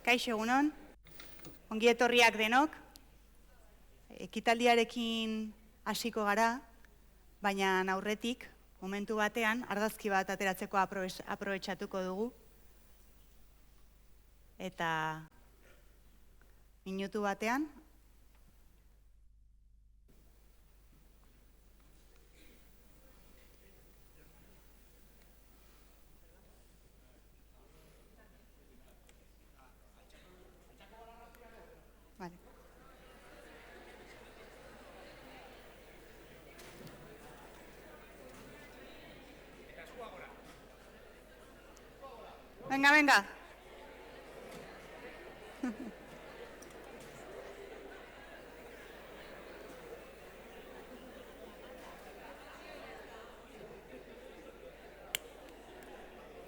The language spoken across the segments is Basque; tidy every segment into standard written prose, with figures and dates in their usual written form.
Kaixo egunon, ongi etorriak denok, ekitaldiarekin hasiko gara, baina aurretik, momentu batean, argazki bat ateratzeko aprobetxatuko dugu. Eta minutu batean, venga, venga.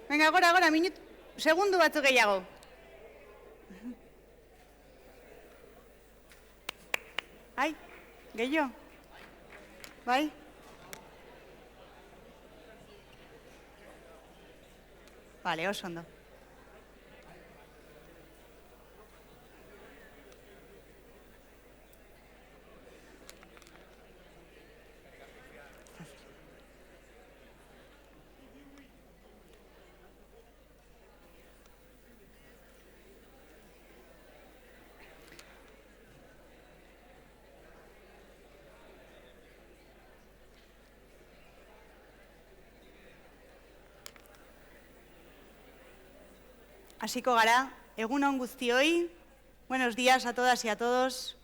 Venga, gora, segundu batzuk gehiago. Ai, gehiago. Bai? Bale, oso ondo. Hasiko gara, egunon guztioi, buenos días a todas y a todos.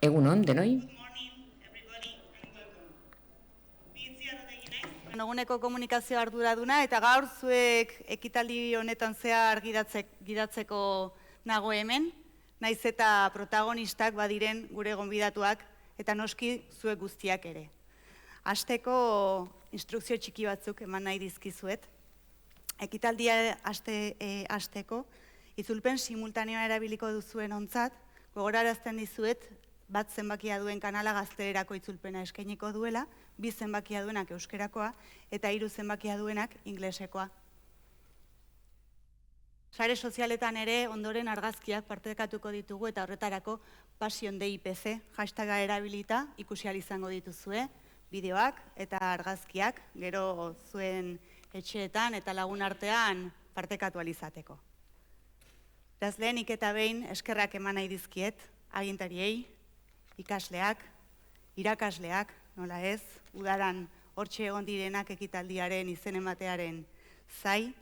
Egunon, denoi. Eguneko komunikazio arduraduna eta gaur zuek ekitaldi honetan zehar gidatzeko nago hemen, naiz eta protagonistak badiren gure gonbidatuak eta noski zuek guztiak ere. Hasteko instrukzio txiki batzuk eman nahi dizkizuet. Ekitaldia hasteko, itzulpen simultaneoa erabiliko duzuen ontzat, gogorarazten dizuet, bat zenbakia duen kanala gaztelerako itzulpena eskainiko duela, 2 zenbakia duenak euskerakoa, eta 3 zenbakia duenak inglesekoa. Sare sozialetan ere ondoren argazkiak partekatuko ditugu eta horretarako PasionDIPC hashtaga erabilita ikusi ahal izango dituzue, bideoak eta argazkiak, gero zuen etxeetan eta lagun artean partekatu ahal izateko. Beraz, lehenik eta behin eskerrak eman nahi dizkiet, agintariei, ikasleak, irakasleak, nola ez, udaran hortxe egon direnak ekitaldiaren izen ematearen zai,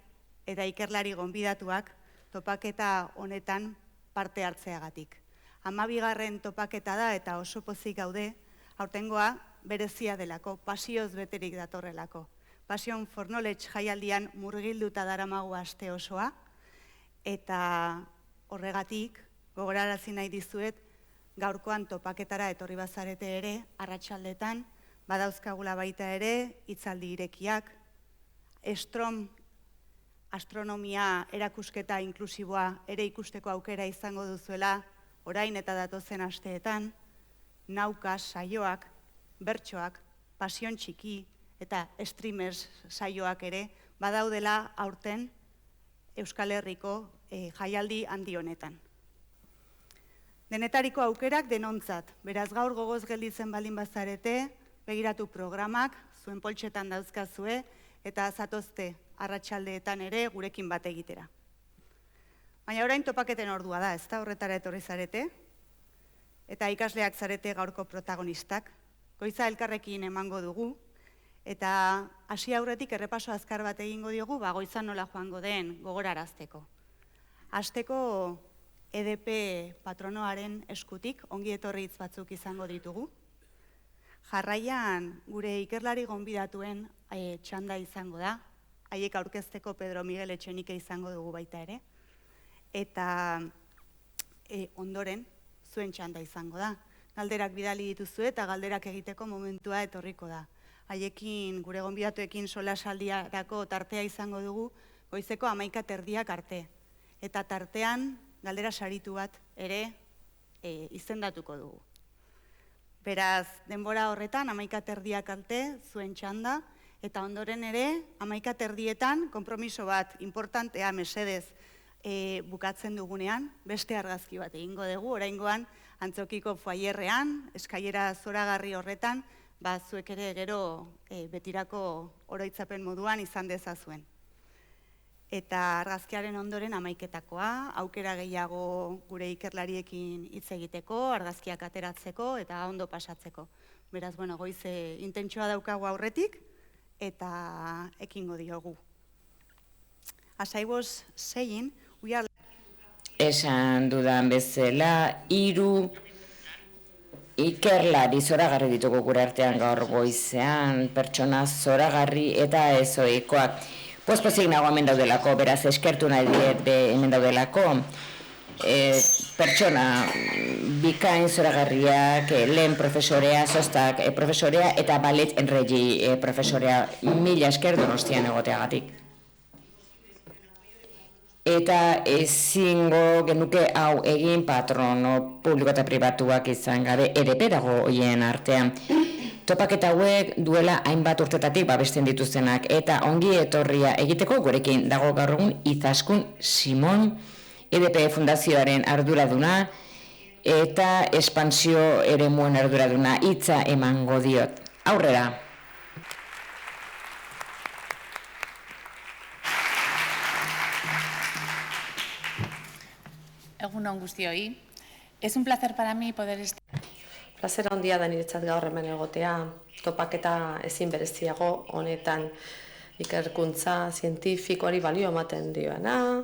eta ikerlari gonbidatuak topaketa honetan parte hartzeagatik. 12. topaketa da eta oso pozik gaude, aurtengoa berezia delako, pasioz beterik datorrelako. Passion for Knowledge jaialdian murgilduta daramagu aste osoa, eta horregatik, gogorarazi nahi dizuet, gaurkoan topaketara etorri bazarete ere, arratsaldetan, badauzkagula baita ere, hitzaldi irekiak, Strom astronomia erakusketa inklusiboa ere ikusteko aukera izango duzuela, orain eta datozen asteetan, nauka saioak, bertsoak, pasion txiki, eta streamers saioak ere, badaudela aurten Euskal Herriko jaialdi handi honetan. Denetariko aukerak denontzat, beraz gaur gogoz gelditzen baldin bazarete, begiratu programak, zuen poltsetan dauzkazue, eta zatozte arratsaldeetan ere gurekin bat egitera. Baina orain topaketen ordua da, ezta horretara etorri zarete, eta ikasleak zarete gaurko protagonistak, goiza elkarrekin emango dugu, eta hasi aurretik errepaso azkar bat egingo diogu, goizan nola joango den gogorarazteko. Hasteko EDP patronoaren eskutik, ongi etorri hitz batzuk izango ditugu. Jarraian gure ikerlari gonbidatuen txanda izango da, haiek aurkezteko Pedro Miguel Etxenike izango dugu baita ere, eta ondoren zuen txanda izango da. Galderak bidali dituzue eta galderak egiteko momentua etorriko da. Haiekin, gure gonbidatuekin solasaldiarako tartea izango dugu, goizeko 11:30 arte. Eta tartean, galdera saritu bat ere izendatuko dugu. Beraz, denbora horretan, 11:30 arte, zuen txanda, eta ondoren ere, 11:30 konpromiso bat, importantea, mesedez, bukatzen dugunean, beste argazki bat egingo dugu, oraingoan Antzokiko foaierrean, eskailera zoragarri horretan, zuek ere gero betirako oroitzapen moduan izan dezazuen. Eta argazkiaren ondoren amaiketakoa, aukera gehiago gure ikerlariekin hitz egiteko, argazkiak ateratzeko eta ondo pasatzeko. Beraz, goize intentsua daukagu aurretik eta ekingo diogu. As I was saying, we are... Esan dudan bezala, 3 ikerlari zoragarri ditugu gure artean gaur goizean, pertsona zoragarri eta ezoikoak. Pospozik nago hemen daudelako, beraz eskertu nahi diet hemen daudelako. Pertsona bikain zoragarriak, lehen profesorea, sostak profesorea eta balet enregi profesorea, mila esker Donostian egoteagatik. Eta ezingo genuke hau egin patrono publiko eta pribatuak izan gabe EDP dago hoien artean. Topaketa hauek duela hainbat urtetatik babesten dituztenak eta ongi etorria egiteko gurekin dago gaur egun Izaskun Simon, EDP Fundazioaren arduraduna eta espansio eremuen arduraduna, hitza emango diot. Aurrera. Egun on guztioi. Es un placer para mí poder estar. Plazera handia da niretzat gaur hemen egotea, topaketa ezin bereziago honetan ikerkuntza zientifikoari balio ematen dioena,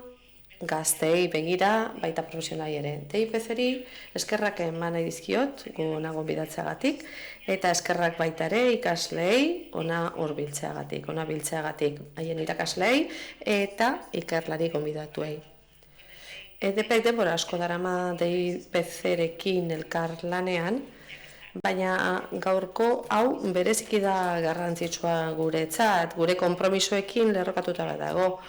gazteei begira, baita profesionalei ere. DIPC-ri eskerrak eman nahi dizkiot, guna gonbidatzeagatik, eta eskerrak baita ere ikasleei ona hurbiltzeagatik, ona biltzeagatik, haien irakasleei eta ikerlari gonbidatuei. EDP denbora asko darama DIPC-rekin elkarlanean, baina gaurko hau bereziki da garrantzitsua guretzat, gure konpromisoekin lerrokatuta dago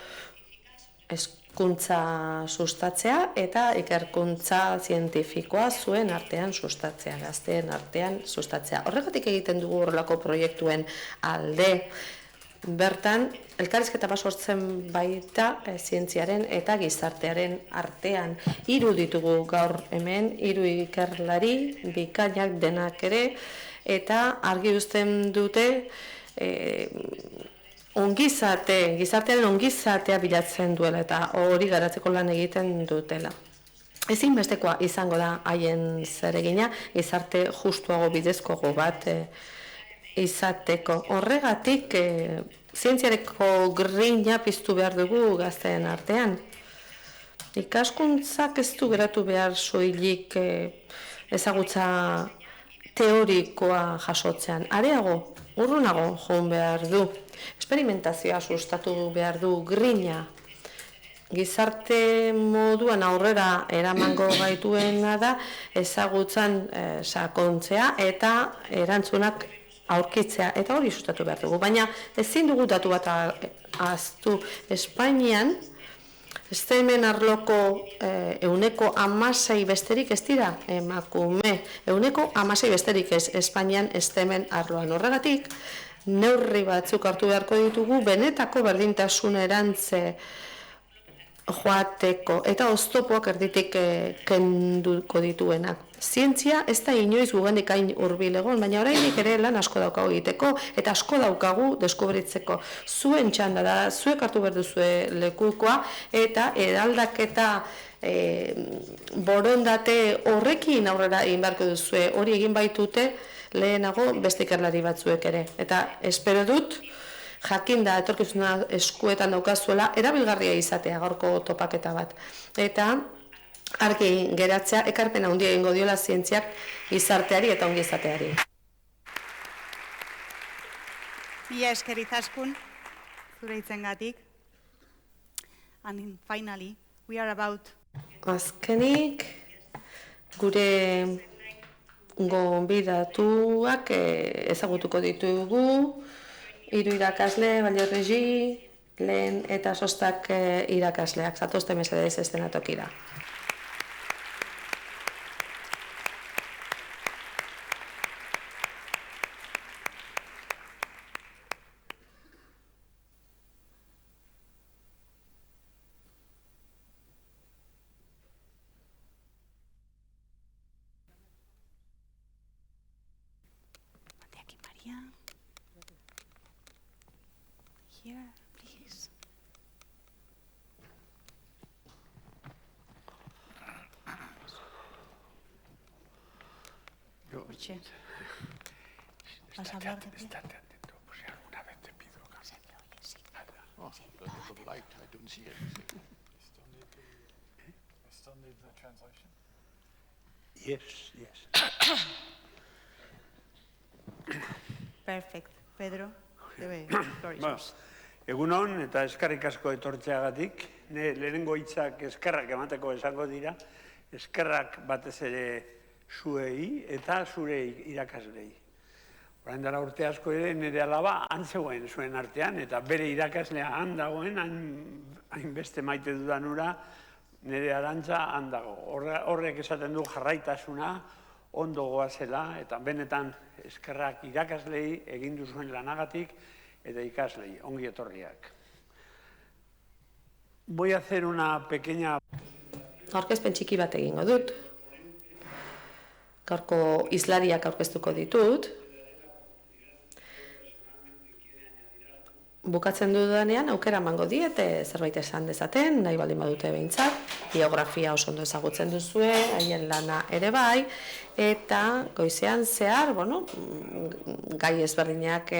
hezkuntza sustatzea eta ikerkuntza zientifikoa zuen artean sustatzea, gazteen artean sustatzea. Horregatik egiten dugu horrelako proiektuen alde. Bertan, elkarrizketa bat sortzen baita zientziaren eta gizartearen artean. 3 ditugu gaur hemen, 3 ikerlari, bikainak denak ere, eta argi uzten dute gizartearen ongizatea bilatzen duela eta hori garatzeko lan egiten dutela. Ezinbestekoa izango da haien zeregina, gizarte justuago bidezkoago bat izateko. Horregatik, zientziareko grina piztu behar dugu gazteen artean. Ikaskuntzak ez du geratu behar soilik ezagutza teorikoa jasotzean. Areago, urrunago joan behar du. Esperimentazioa sustatu behar du grina. Gizarte moduan aurrera eramango gaituena da ezagutzan sakontzea eta erantzunak aurkitzea, eta hori sustatu behar dugu. Baina ezin dugu datu bat ahaztu. Espainian, STEM-en arloko 16% besterik ez dira emakume. 16% besterik ez Espainian STEM-en arloan. Horregatik, neurri batzuk hartu beharko ditugu, benetako berdintasunerantze joateko, eta oztopoak erditik kenduko dituenak. Zientzia ez da inoiz gugandik hain hurbil egon, baina oraindik ere lan asko daukagu egiteko, eta asko daukagu deskubritzeko. Zuen txanda da, zuek hartu behar duzue lekukoa, eta eraldaketa borondate horrekin aurrera egin beharko duzue, hori egin baitute lehenago beste ikerlari batzuek ere. Eta espero dut, jakinda etorkizuna eskuetan daukazuela, erabilgarria izatea gaurko topaketa bat. Eta argi geratzea ekarpena handia egingo diola zientziak gizarteari eta ongizateari. Mila esker Izaskun, zure hitzengatik. And finally, we are about... Azkenik, gure gonbidatuak ezagutuko ditugu, 3 irakasle, Balerregi, lehen eta sostak irakasleak, zatozte mesedez eszenatokira. here, please. Oye, ¿vas a hablar de pie? Estate atento, por si alguna vez te pido café. Oh, because of the light, I don't see anything. Still need the translation? Yes. Perfect. Pedro, the floor is Ba, yours. egun hon eta eskerrik asko etortzeagatik. Lehenengo hitzak eskerrak emateko esango dira. Eskerrak batez ere zuei eta zure irakaslei. Orain dela urte asko ere nire alaba antzegoen zuen artean eta bere irakaslea han dagoen, hainbeste maite dudan ura, nire arantza han dago. Horrek esaten du jarraitasuna, ondo goazela eta benetan eskerrak irakaslei egin duzuen lanagatik eta ikaslei, ongi etorriak. Voy a hacer una pequeña... Aurkezpen txiki bat egingo dut. Gaurko hizlariak aurkeztuko ditut. Bukatzen dudanean aukera emango diete zerbait esan dezaten, nahi baldin badute behintzat, biografia oso ondo ezagutzen duzue, haien lana ere bai, eta goizean zehar, gai ezberdinak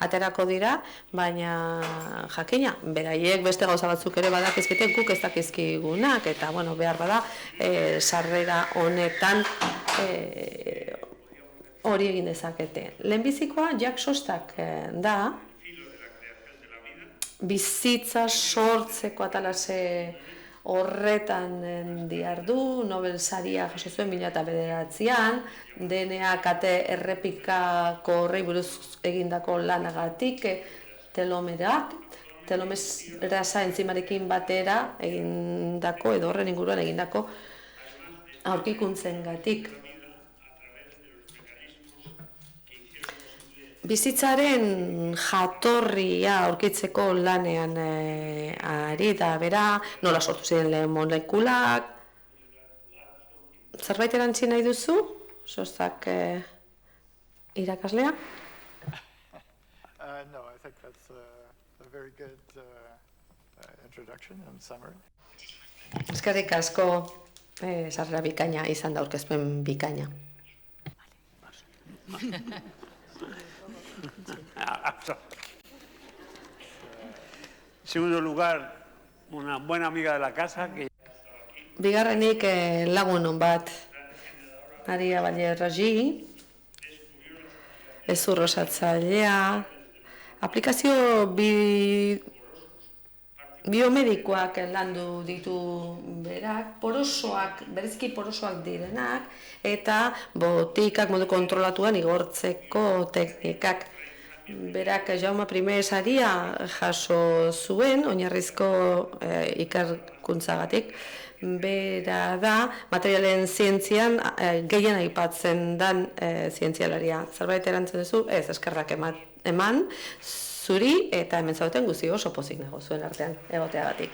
aterako dira, baina jakina, beraiek beste gauza batzuk ere badakizkite guk ez dakizkigunak, eta behar bada sarrera honetan hori egin dezakete. Lehenbizikoa Jack Sostak da, bizitza sortzeko atalase horretan diardu, Nobel saria jaso zuen 2009an, DNA kate errepikako horrei buruz egindako lanagatik, telomerasa entzimarekin batera egindako, edo horren inguruan egindako aurkikuntzengatik. Bizitzaren jatorria aurkitzeko lanean ari da bera, nola sortu ziren lehen molekulak. Zerbait erantzi nahi duzu? Sostak irakaslea? No, I think that's a very good introduction and summary. Eskerrik asko, sarrera bikaina izan da aurkezpen bikaina. En segundo lugar, una buena amiga de la casa que... Bigarrenik lagun bat, Maria Valle-Ragi, hezur osatzailea, aplikazio biomedikoak landu ditu berak, berezki porosoak direnak, eta botikak modu kontrolatuan igortzeko teknikak. Berak Jaume I saria jaso zuen, oinarrizko ikerkuntzagatik. Bera da, materialen zientzian gehien aipatzen dan zientzialaria. Zerbait erantzun duzu? Ez, eskerrak eman, zuri eta hemen zauten guzti oso pozik nago zuen artean egoteagatik.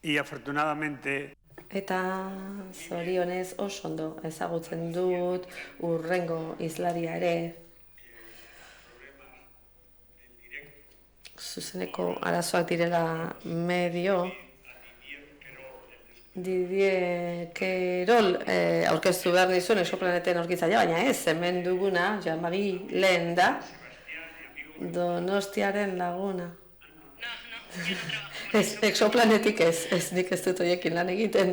Y afortunadamente... Eta zorionez oso ondo ezagutzen dut hurrengo hizlaria ere. Zuzeneko arazoak direla medio. Didier Querol aurkeztu behar dizuen exoplaneten aurkitzailea, baina ez, hemen duguna, Jean-Marie Lehen da, Donostiaren laguna. Ez, exoplanetik ez, nik ez dut horiekin lan egiten.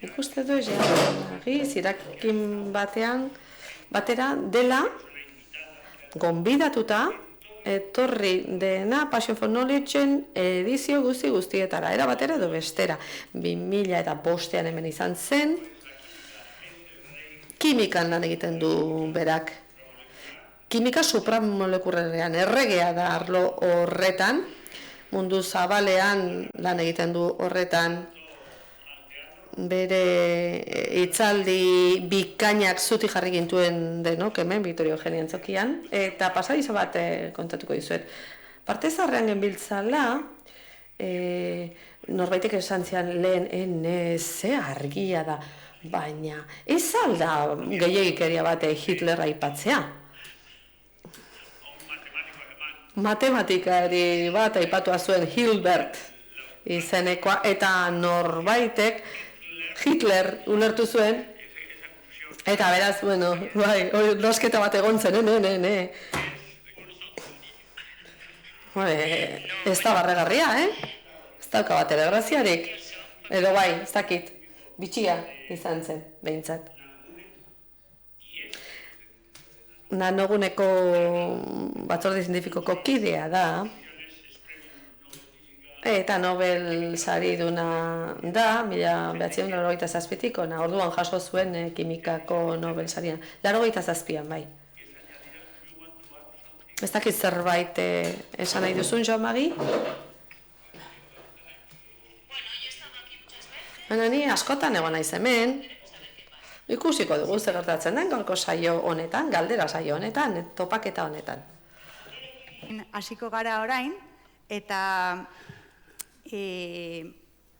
Nik uste du Jean-Marie zirakin batera dela gonbidatuta etorri dena Passion for Knowledge-en edizio guztietara, era batera edo bestera. 2005an hemen izan zen, kimikan lan egiten du berak. Kimika supramolekularen erregea da arlo horretan, mundu zabalean lan egiten du horretan, bere hitzaldi bikainak zuti jarri gintuen denok hemen, Victorio Eugenia Antzokian, eta pasadizo bat kontatuko dizuet. Parte zarrean genbiltzala, norbaitek esan zian lehen, ze argia da, baina ez alda gehiagikeria bate Hitler aipatzea. Matematikari bat aipatua zuen Hilbert izenekoa, eta norbaitek Hitler ulertu zuen, eta beraz, bueno, bai, losketa bat egon zen, ez da barregarria, ez dauka bat ere graziarik, edo bai, ez dakit, bitxia izan zen, behintzat. Nanoguneko batzorde zientifikoko kidea da, eta Nobel sariduna da, 1987-ko, orduan jaso zuen kimikako Nobel sarian. 87an, bai. Ez dakit zerbait esan nahi duzun, Joan Magi? Baina ni askotan egon naiz hemen, ikusiko dugu zer gertatzen den gaurko saio honetan, galdera saio honetan, topaketa honetan. Hasiko gara orain, eta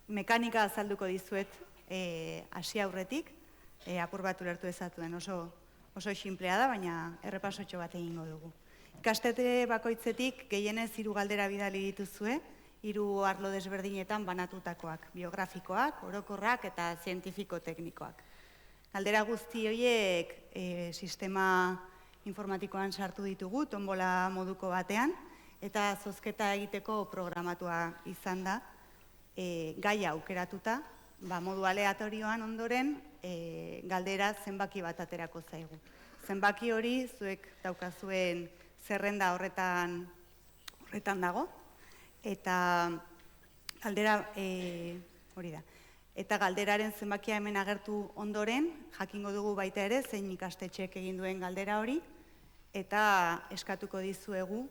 mekanika azalduko dizuet hasi aurretik, apur bat ulertu ezatuen, oso xinplea da, baina errepasotxo bat egingo dugu. Ikastetxe bakoitzetik gehienez 3 galdera bidali dituzue, 3 arlo desberdinetan banatutakoak, biografikoak, orokorrak eta zientifiko-teknikoak. Galdera guzti horiek sistema informatikoan sartu ditugu, tombola moduko batean, eta zozketa egiteko programatua izan da, gaia aukeratuta, modu aleatorioan ondoren, galdera zenbaki bat aterako zaigu. Zenbaki hori zuek daukazuen zerrenda horretan dago, eta galdera hori da. Eta galderaren zenbakia hemen agertu ondoren, jakingo dugu baita ere, zein ikastetxeek egin duen galdera hori, eta eskatuko dizuegu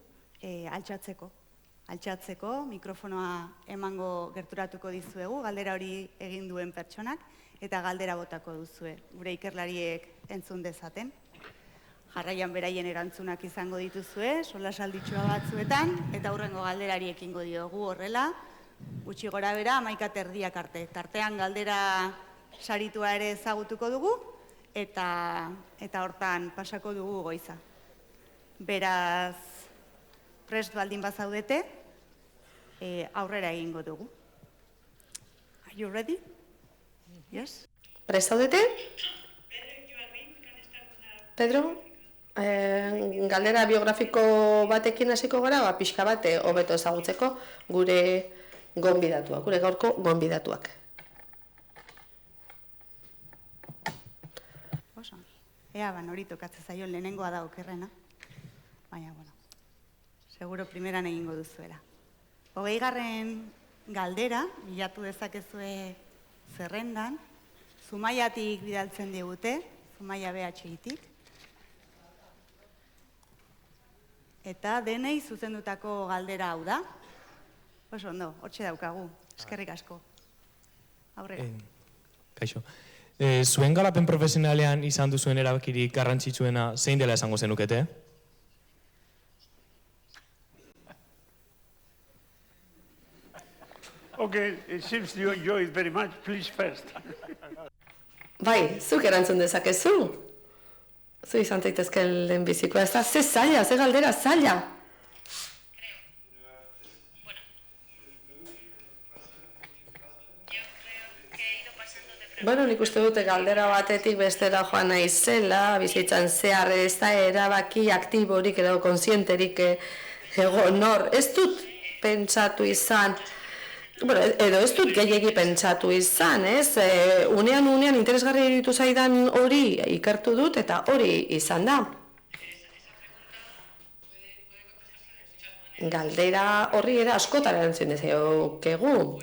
altxatzeko, mikrofonoa emango gerturatuko dizuegu, galdera hori egin duen pertsonak, eta galdera botako duzue, gure ikerlariek entzun dezaten. Jarraian beraien erantzunak izango dituzue, solasalditxua batzuetan, eta hurrengo galderari ekingo diogu horrela, gutxi gora bera, 11:30 arte. Tartean galdera saritua ere ezagutuko dugu, eta hortan pasako dugu goiza. Beraz, prest baldin bazaudete, aurrera egingo dugu. Are you ready? Yes? Prest zaudete? Pedro? Galdera biografiko batekin hasiko gara, pixka bate hobeto ezagutzeko gure gonbidatuak, gure gaurko gonbidatuak. Ea, hori tokatzen zaion lehenengoa da okerrena. Baina, seguro primeran egingo duzuela. 20. galdera, bilatu dezakezue zerrendan, Zumaiatik bidaltzen digute, Zumaia BHItik, eta denei zuzendutako galdera hau da. Oso ondo, hortxe daukagu, eskerrik asko. Aurrera. Kaixo. Zuen garapen profesionalean izan duzuen erabakirik garrantzitsuena zein dela esango zenukete? Okay, it seems you enjoy it very much. Please first. Bai, zuk erantzun dezakezu. Zu izan zaitezke lehenbizikoa, ez da, ze zaila, ze galdera zaila. Bueno, nik uste dute galdera batetik bestera joan naizela, bizitzan zehar ez da erabaki aktiborik edo konsienterik egon nor. Ez dut pentsatu izan, edo ez dut gehiegi pentsatu izan, ez? Unean interesgarri iruditu zaidan hori ikertu dut eta hori izan da. Galdera horri era askotan erantzun dezakegu.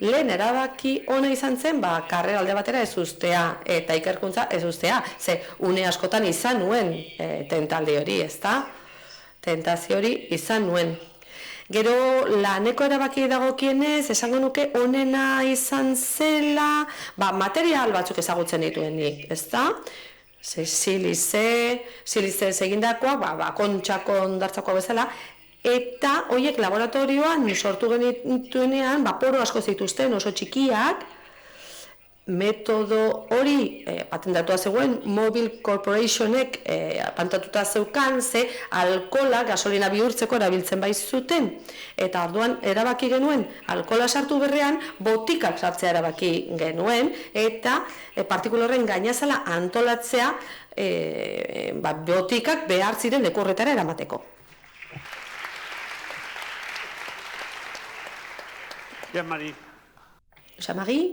Lehen erabaki ona izan zen, karrera alde batera ez uztea eta ikerkuntza ez uztea. Ze une askotan izan nuen tentaldi hori, ez da? Tentazio hori izan nuen. Gero laneko erabaki dagokienez, esango nuke onena izan zela, material batzuk ezagutzen dituenik, ez da? Silize egindakoa, kontxako ondartzako bezala, eta horiek laboratorioan sortu genituenean, poro asko zituzten oso txikiak, metodo hori patentatua zegoen Mobil Corporationek patentatuta zeukan, ze alkohola gasolina bihurtzeko erabiltzen baitzuten. Eta orduan erabaki genuen alkohola sartu berrean botikak sartzea erabaki genuen eta partikula horren gainazala antolatzea botikak behar ziren leku horretara eramateko. Jean-Marie. Jean-Marie?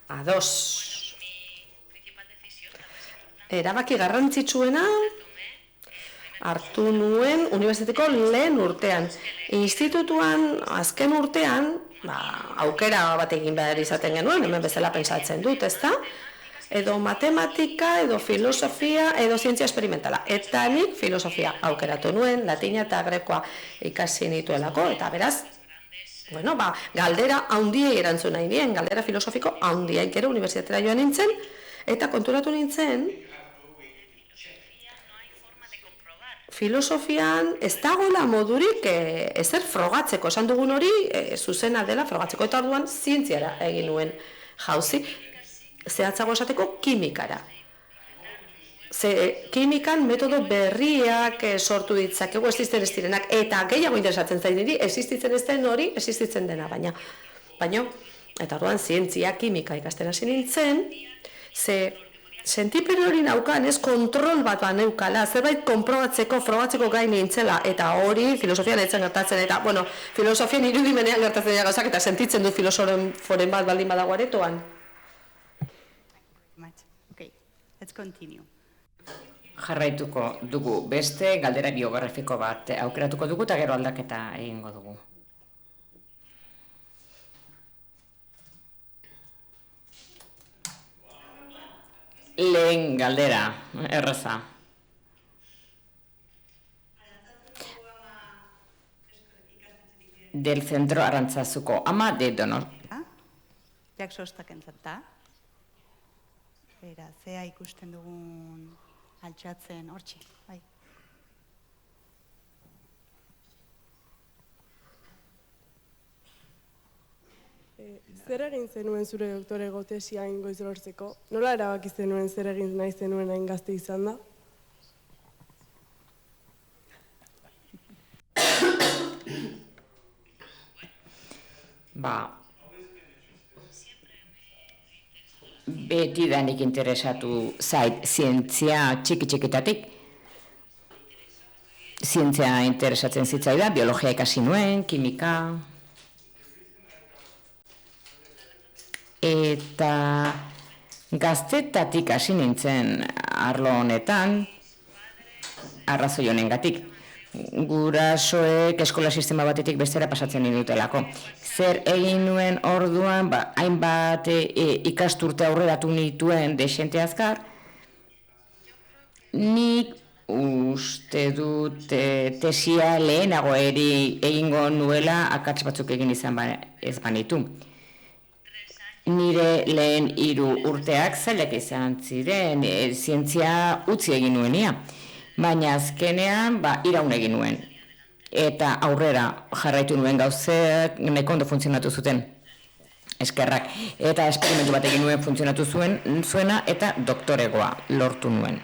Ados. Erabaki garrantzitsuena hartu nuen unibertsitateko lehen urtean. Institutuan, azken urtean, aukera bat egin behar izaten genuen, hemen bezala pentsatzen dut, ezta? Edo matematika, edo filosofia, edo zientzia esperimentala. Eta nik filosofia aukeratu nuen, latina eta grekoa ikasi nituelako, eta beraz, galdera haundiei erantzun nahi nien, galdera filosofiko haundiei gero unibertsitatera joan nintzen, eta konturatu nintzen, filosofian ez dagoela modurik ezer frogatzeko, esan dugun hori zuzena dela frogatzeko, eta orduan zientziara egin nuen jauzi, zehatzago esateko kimikara. Ze kimikan metodo berriak sortu ditzakegu existitzen ez direnak, eta gehiago interesatzen zain niri, existitzen ez den hori, existitzen dena, baina, eta orduan zientzia, kimika ikasten hasi nintzen, ze sentipen hori naukan, ez kontrol bat neukala, zerbait konprobatzeko, frogatzeko gai nintzela, eta hori filosofian etzen gertatzen, eta, filosofian irudimenean gertatzen dira gauzak, eta sentitzen du filosoforen bat baldin badago aretoan. Okay, let's continue. Jarraituko dugu beste galdera biografiko bat aukeratuko dugu eta gero aldaketa egingo dugu. Lehen galdera, erraza. Del Centro Arantzazuko ama de Donostia. Jak sostak entzata. Bera, zea ikusten dugun altxatzen hortxe, bai. Zer egin zenuen zure doktorego tesia goiz lortzeko? Nola erabaki zenuen zer egin nahi zenuen hain gazte izan da? Betidanik interesatu zait zientzia txiki-txikitatik. Zientzia interesatzen zitzaidan, biologia ikasi nuen, kimika. Eta gaztetatik hasi nintzen arlo honetan, arrazoi honengatik. Gurasoek eskola sistema batetik bestera pasatzen indutelako. Zer egin nuen orduan, hainbat ikasturte aurreratu nituen desente azkar, nik uste dut tesia lehenago egingo nuela akats batzuk egin izan ez banitu. Nire lehen 3 urteak zailak izan ziren, zientzia utzi egin nuenia. Baina azkenean, iraun egin nuen. Eta aurrera jarraitu nuen gauzek nahiko ondo funtzionatu zuten. Eskerrak. Eta esperimentu bat egin nuen funtzionatu zuena eta doktoregoa lortu nuen.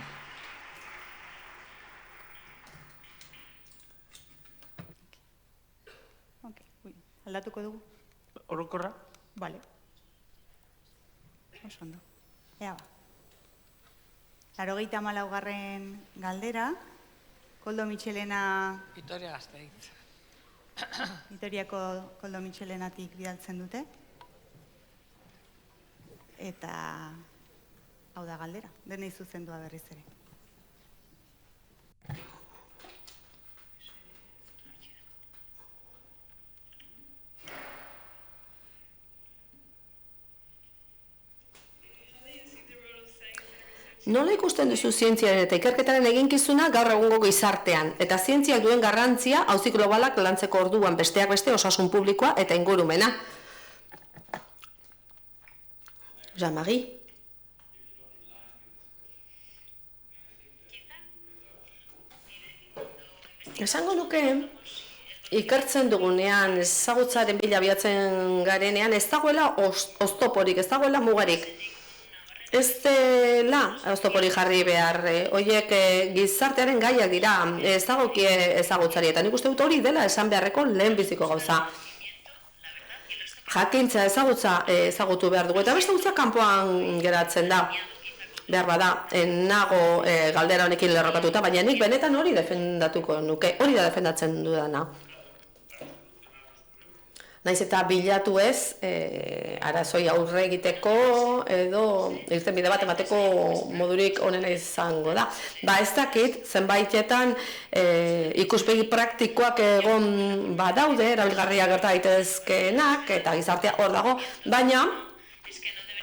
Aldatuko dugu? Orokorra? Bale. Oso ondo. Ea ba. 94. galdera, Koldo Mitxelena... Vitoria Gasteiz. Vitoriako Koldo Mitxelenatik bidaltzen dute. Eta hau da galdera, denei zuzendua berriz ere. Nola ikusten duzu zientziaren eta ikerketaren eginkizuna gaur egungo gizartean, eta zientziak duen garrantzia auzi globalak lantzeko orduan besteak beste osasun publikoa eta ingurumena? Jean-Marie? esango nuke, ikertzen dugunean, ezagutzaren bila biatzen garenean, ez dagoela oztoporik, ez dagoela mugarik. Ez dela oztoporik jarri behar, horiek gizartearen gaiak dira, ez dagokie ezagutzari, eta nik uste dut hori dela esan beharreko lehenbiziko gauza. Jakintza ezagutza ezagutu behar dugu, eta beste guztia kanpoan geratzen da. Behar bada, nago galdera honekin lerrokatuta, baina nik benetan hori defendatuko nuke, hori da defendatzen dudana. Naiz eta bilatu ez, arazoi aurre egiteko edo irtenbide bat emateko modurik onena izango da. Ba ez dakit, zenbaitetan ikuspegi praktikoak egon badaude, erabilgarriak gerta daitezkeenak eta gizartea hor dago, baina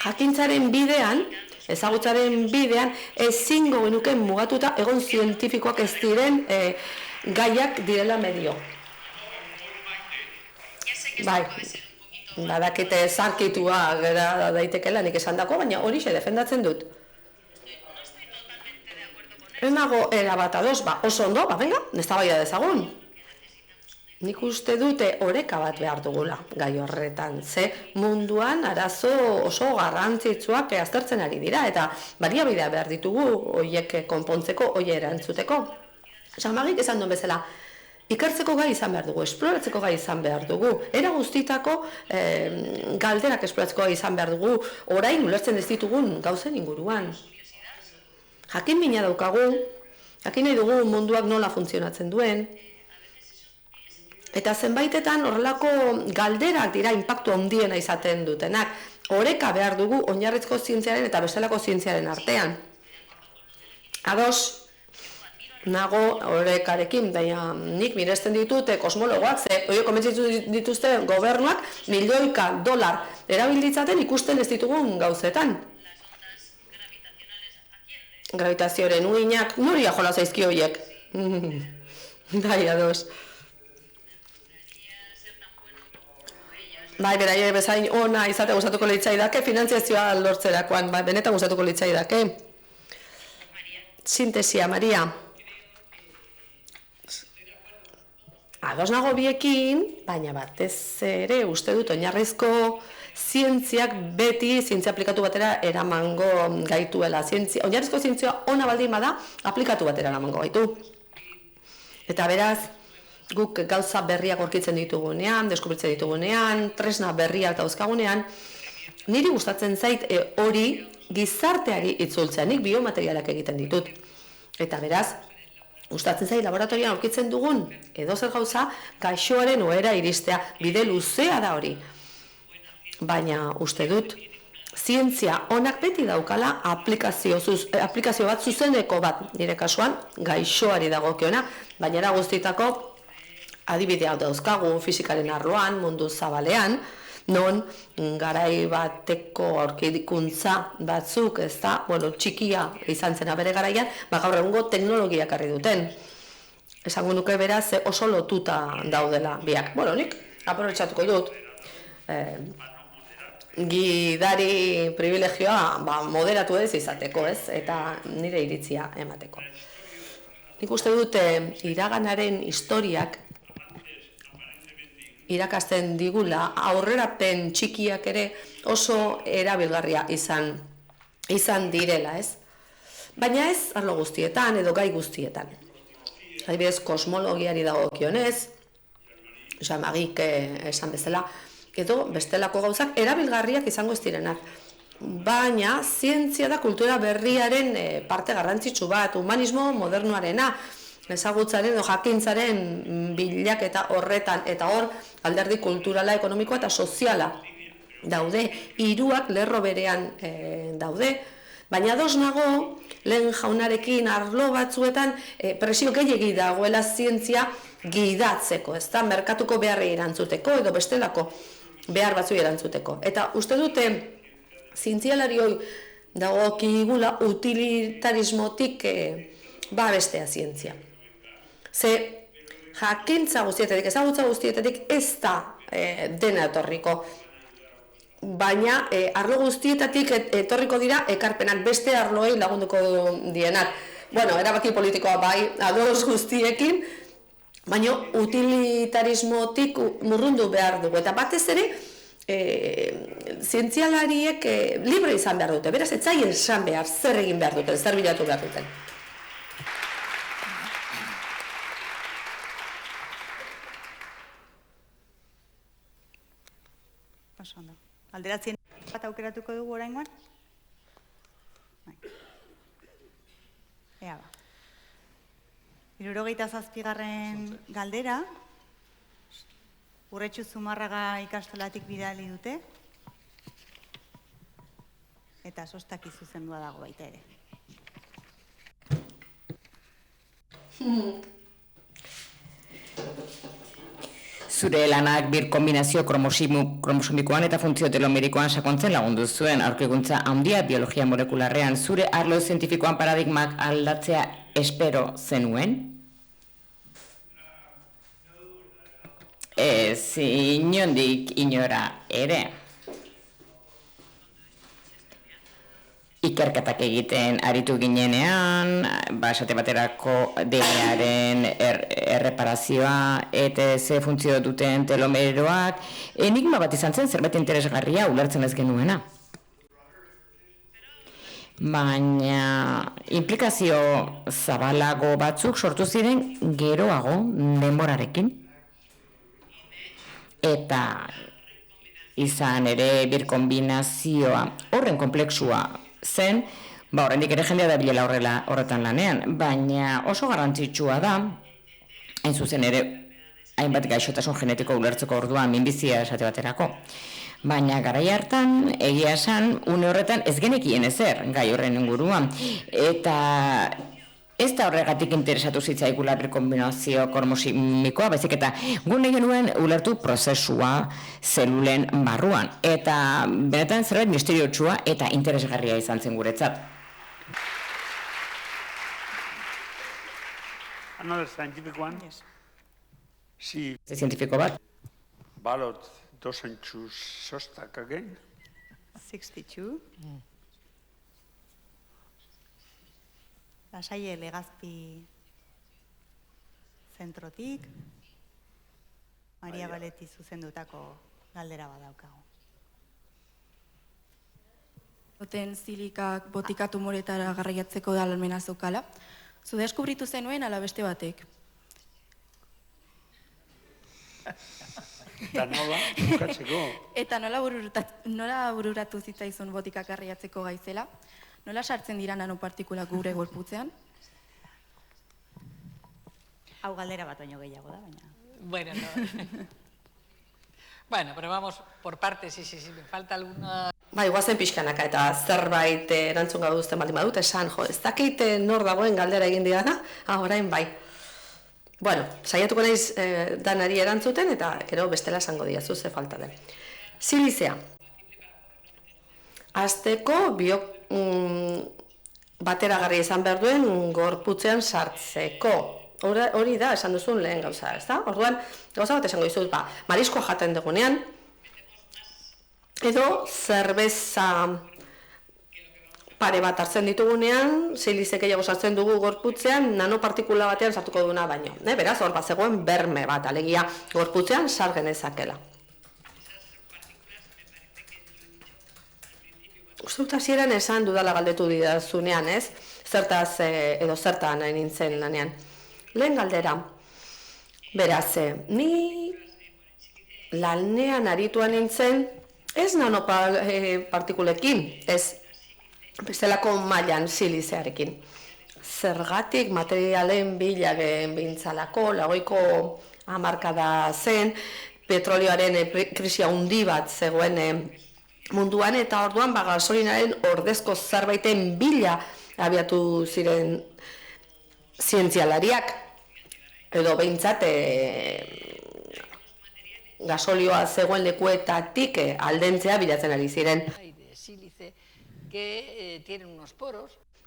jakintzaren bidean, ezagutzaren bidean, ezingo genuke mugatuta egon zientifikoak ez diren gaiak direla medio. Bai, badakite zarkitua gera daitekela nik esan dako, baina horixe defendatzen dut. Ez nago erabat ados, oso ondo, venga, eztabaida dezagun. Nik uste dute oreka bat behar dugula gai horretan, ze munduan arazo oso garrantzitsuak aztertzen ari dira, eta baliabidea behar ditugu horiek konpontzeko, horiek erantzuteko. Samagik esan duen bezala, ikertzeko gai izan behar dugu, esploratzeko gai izan behar dugu, era guztitako galderak esploratzeko gai izan behar dugu, orain ulertzen ez ditugun gauzen inguruan. Jakin mina daukagu, jakin nahi dugu munduak nola funtzionatzen duen, eta zenbaitetan horrelako galderak dira inpaktu handiena izaten dutenak. Oreka behar dugu oinarrizko zientziaren eta bestelako zientziaren artean. Ados, nago orekarekin, baina nik miresten ditute kosmologoak, ze horiek komentzitu dituzte gobernuak milioika dolar erabilditzaten ikusten ez ditugun gauzetan. Gravitazioaren uinak, noria jola zaizki horiek. Bai, ados. Bai, beraie bezain ona izate gustatuko litzaidake, finantziazioa lortzerakoan, bai, benetan gustatuko litzaidake. Sintesia, Maria. Ados nago biekin, baina batez ere uste dut oinarrizko zientziak beti zientzia aplikatu batera eramango gaituela. Oinarrizko zientzia ona baldin bada, aplikatu batera eramango gaitu. Eta beraz, guk gauza berriak aurkitzen ditugunean, deskubritzen ditugunean, tresna berriak dauzkagunean, niri gustatzen zait hori gizarteari itzultzea, nik biomaterialak egiten ditut. Eta beraz, gustatzen zait laboratorian aurkitzen dugun edozer gauza gaixoaren ohera iristea, bide luzea da hori. Baina uste dut, zientzia onak beti daukala aplikazio bat zuzeneko bat, nire kasuan gaixoari dagokiona, baina era guztietako adibideak dauzkagu fisikaren arloan, mundu zabalean, non garai bateko aurkikuntza batzuk, ez da, txikia izan zena bere garaian, gaur egungo teknologiak harri duten. Esango nuke beraz oso lotuta daudela biak. Nik aprobetxatuko dut, gidari privilegioa moderatu ez izateko, ez, eta nire iritzia emateko. Nik uste dut iraganaren historiak irakasten digula, aurrerapen txikiak ere oso erabilgarria izan direla, ez? Baina ez arlo guztietan edo gai guztietan. Adibidez, kosmologiari dagokionez, Samagik esan bezala, edo bestelako gauzak erabilgarriak izango ez direnak. Baina zientzia da kultura berriaren parte garrantzitsu bat, humanismo modernoarena, ezagutzaren edo jakintzaren bilaketa horretan, eta hor alderdi kulturala, ekonomikoa eta soziala daude, hiruak lerro berean daude, baina ados nago lehen jaunarekin arlo batzuetan presio gehiegi dagoela zientzia gidatzeko, ez da, merkatuko beharrei erantzuteko edo bestelako behar batzuei erantzuteko. Eta uste dute zientzialarioi dagokigula utilitarismotik bestea zientzia. Ze jakintza guztietetik, ezagutza guztietetik ez da dena etorriko. Baina arlo guztietatik etorriko dira ekarpenak beste arloei lagunduko dienak. Erabaki politikoa bai, ados guztiekin, baina utilitarismotik murrundu behar dugu, eta batez ere, zientzialariek libre izan behar dute, beraz, ez zaien esan behar, zer egin behar duten, zer bilatu behar duten. Oso ondo. Alderatzen bat aukeratuko dugu oraingoan? Bai. Ea ba. 77. galdera, Urretxu Zumarraga ikastolatik bidali dute, eta sostaki zuzendua dago baita ere. Zure lanak bir kombinazio kromosomikoan eta funtzio telomerikoan sakontzen lagundu zuen aurkikuntza handia biologia molekularrean. Zure arlo zientifikoan paradigmak aldatzea espero zenuen? Ez inondik inora ere. Ikerketak egiten aritu ginenean, esate baterako DNA-aren erreparazioa, ETC funtzio duten telomeroak, enigma bat izan zen zerbait interesgarria ulertzen ez genuena. Baina implikazio zabalago batzuk sortu ziren geroago denborarekin. Eta izan ere birkombinazioa horren komplexua zen, oraindik ere jendea da bilela horretan lanean, baina oso garrantzitsua da, hain zuzen ere, hainbat gaixotasun genetiko ulertzeko orduan minbizia esate baterako. Baina garai hartan, egia esan, une horretan ez genekien ezer gai horren inguruan, eta ez da horregatik interesatu zitzaigula birkombinazio kromosomikoa, baizik eta gune genuen ulertu prozesua zelulen barruan. Eta benetan zerbait misteriotsua eta interesgarria izan zen guretzat. Another scientific one? Yes. Si Zientifiko bat? ballot doesn't choose Shostak again, 62. Lasaie Legazpi zentrotik, Maria Baleti zuzendutako galdera badaukagu. Oten zilikak botika tumoretara garraiatzeko da almena zeukala. Zu deskubritu zenuen ala beste batek. eta nola, bukatzeko. Eta nola bururatu zitzaizun botikak garraiatzeko gaizela? Nola sartzen dira nanopartikulak gure gorputzean? Hau galdera bat baino gehiago da, baina. Bueno, no. Bueno, pero vamos por partes, sí, me falta alguna... Bai, guazen pixkanaka eta zerbait erantzun gau duzten baldin badut, esan, ez dakit nor dagoen galdera egin digana, orain bai. Bueno, saiatuko naiz danari erantzuten eta gero bestela esango diazu ze falta den. Silizea. Azteko bateragarri izan behar duen gorputzean sartzeko. Hori da, esan duzun lehen gauza, ez da? Orduan, gauza bat esango dizut, mariskoa jaten dugunean, edo zerbeza pare bat hartzen ditugunean, silizek gehiago sartzen dugu gorputzean, nanopartikula batean sartuko duna baino. Beraz, hor bat zegoen berme bat, alegia gorputzean sar genezakela. Uste dut hasieran esan dudala galdetu didazunean, ez? Zertaz edo zertan nahi nintzen lanean. Lehen galdera, beraz, ni lanean arituan nintzen, ez nanopartikulekin, ez bestelako mailan silizearekin. Zergatik materialen bila bintzalako, lagoiko hamarkada zen, petrolioaren krisia handi bat zegoen munduan, eta orduan gasolinaren ordezko zerbaiten bila abiatu ziren zientzialariak, edo behintzat gasolioa zegoen lekuetatik aldentzea bilatzen ari ziren.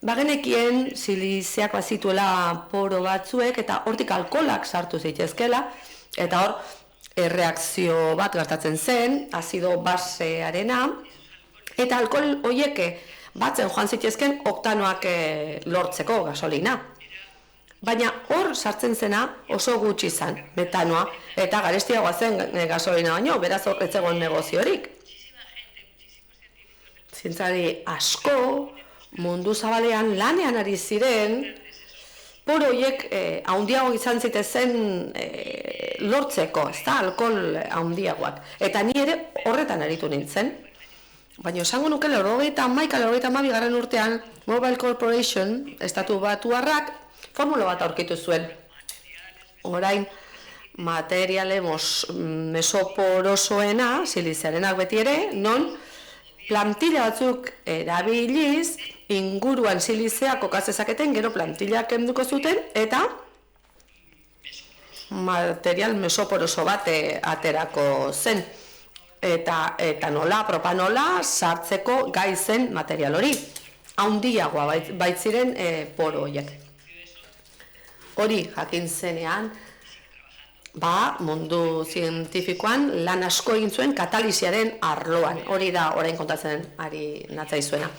Bagenekien silizeak bazituela poro batzuek eta hortik alkoholak sartu zitezkela, eta hor erreakzio bat gertatzen zen, azido basearena, eta alkohol horiek batzen joan zitezken oktanoak lortzeko gasolina. Baina hor sartzen zena oso gutxi izan, metanoa, eta garestiagoa zen gasolina baino, beraz hor ez zegoen negoziorik. Zientzari asko, mundu zabalean lanean ari ziren, poro horiek handiago izan zitezen lortzeko, ez da, alkohol handiagoak. Eta ni ere horretan aritu nintzen. Baina esango nuke 91-92 garren urtean Mobile Corporation, estatu batuarrak, formula bat aurkitu zuen. Orain, materiale mesoporosoena, siliziarenak beti ere, non plantilla batzuk erabiliz, inguruan silizea kokaz dezaketen, gero plantillak kenduko zuten, eta material mesoporoso bat aterako zen. Eta nola, propanola, sartzeko gai zen material hori. Handiagoa baitziren poro horiek. Hori jakin zenean, mundu zientifikoan lan asko egin zuen katalisiaren arloan. Hori da orain kontatzen ari natzaizuena.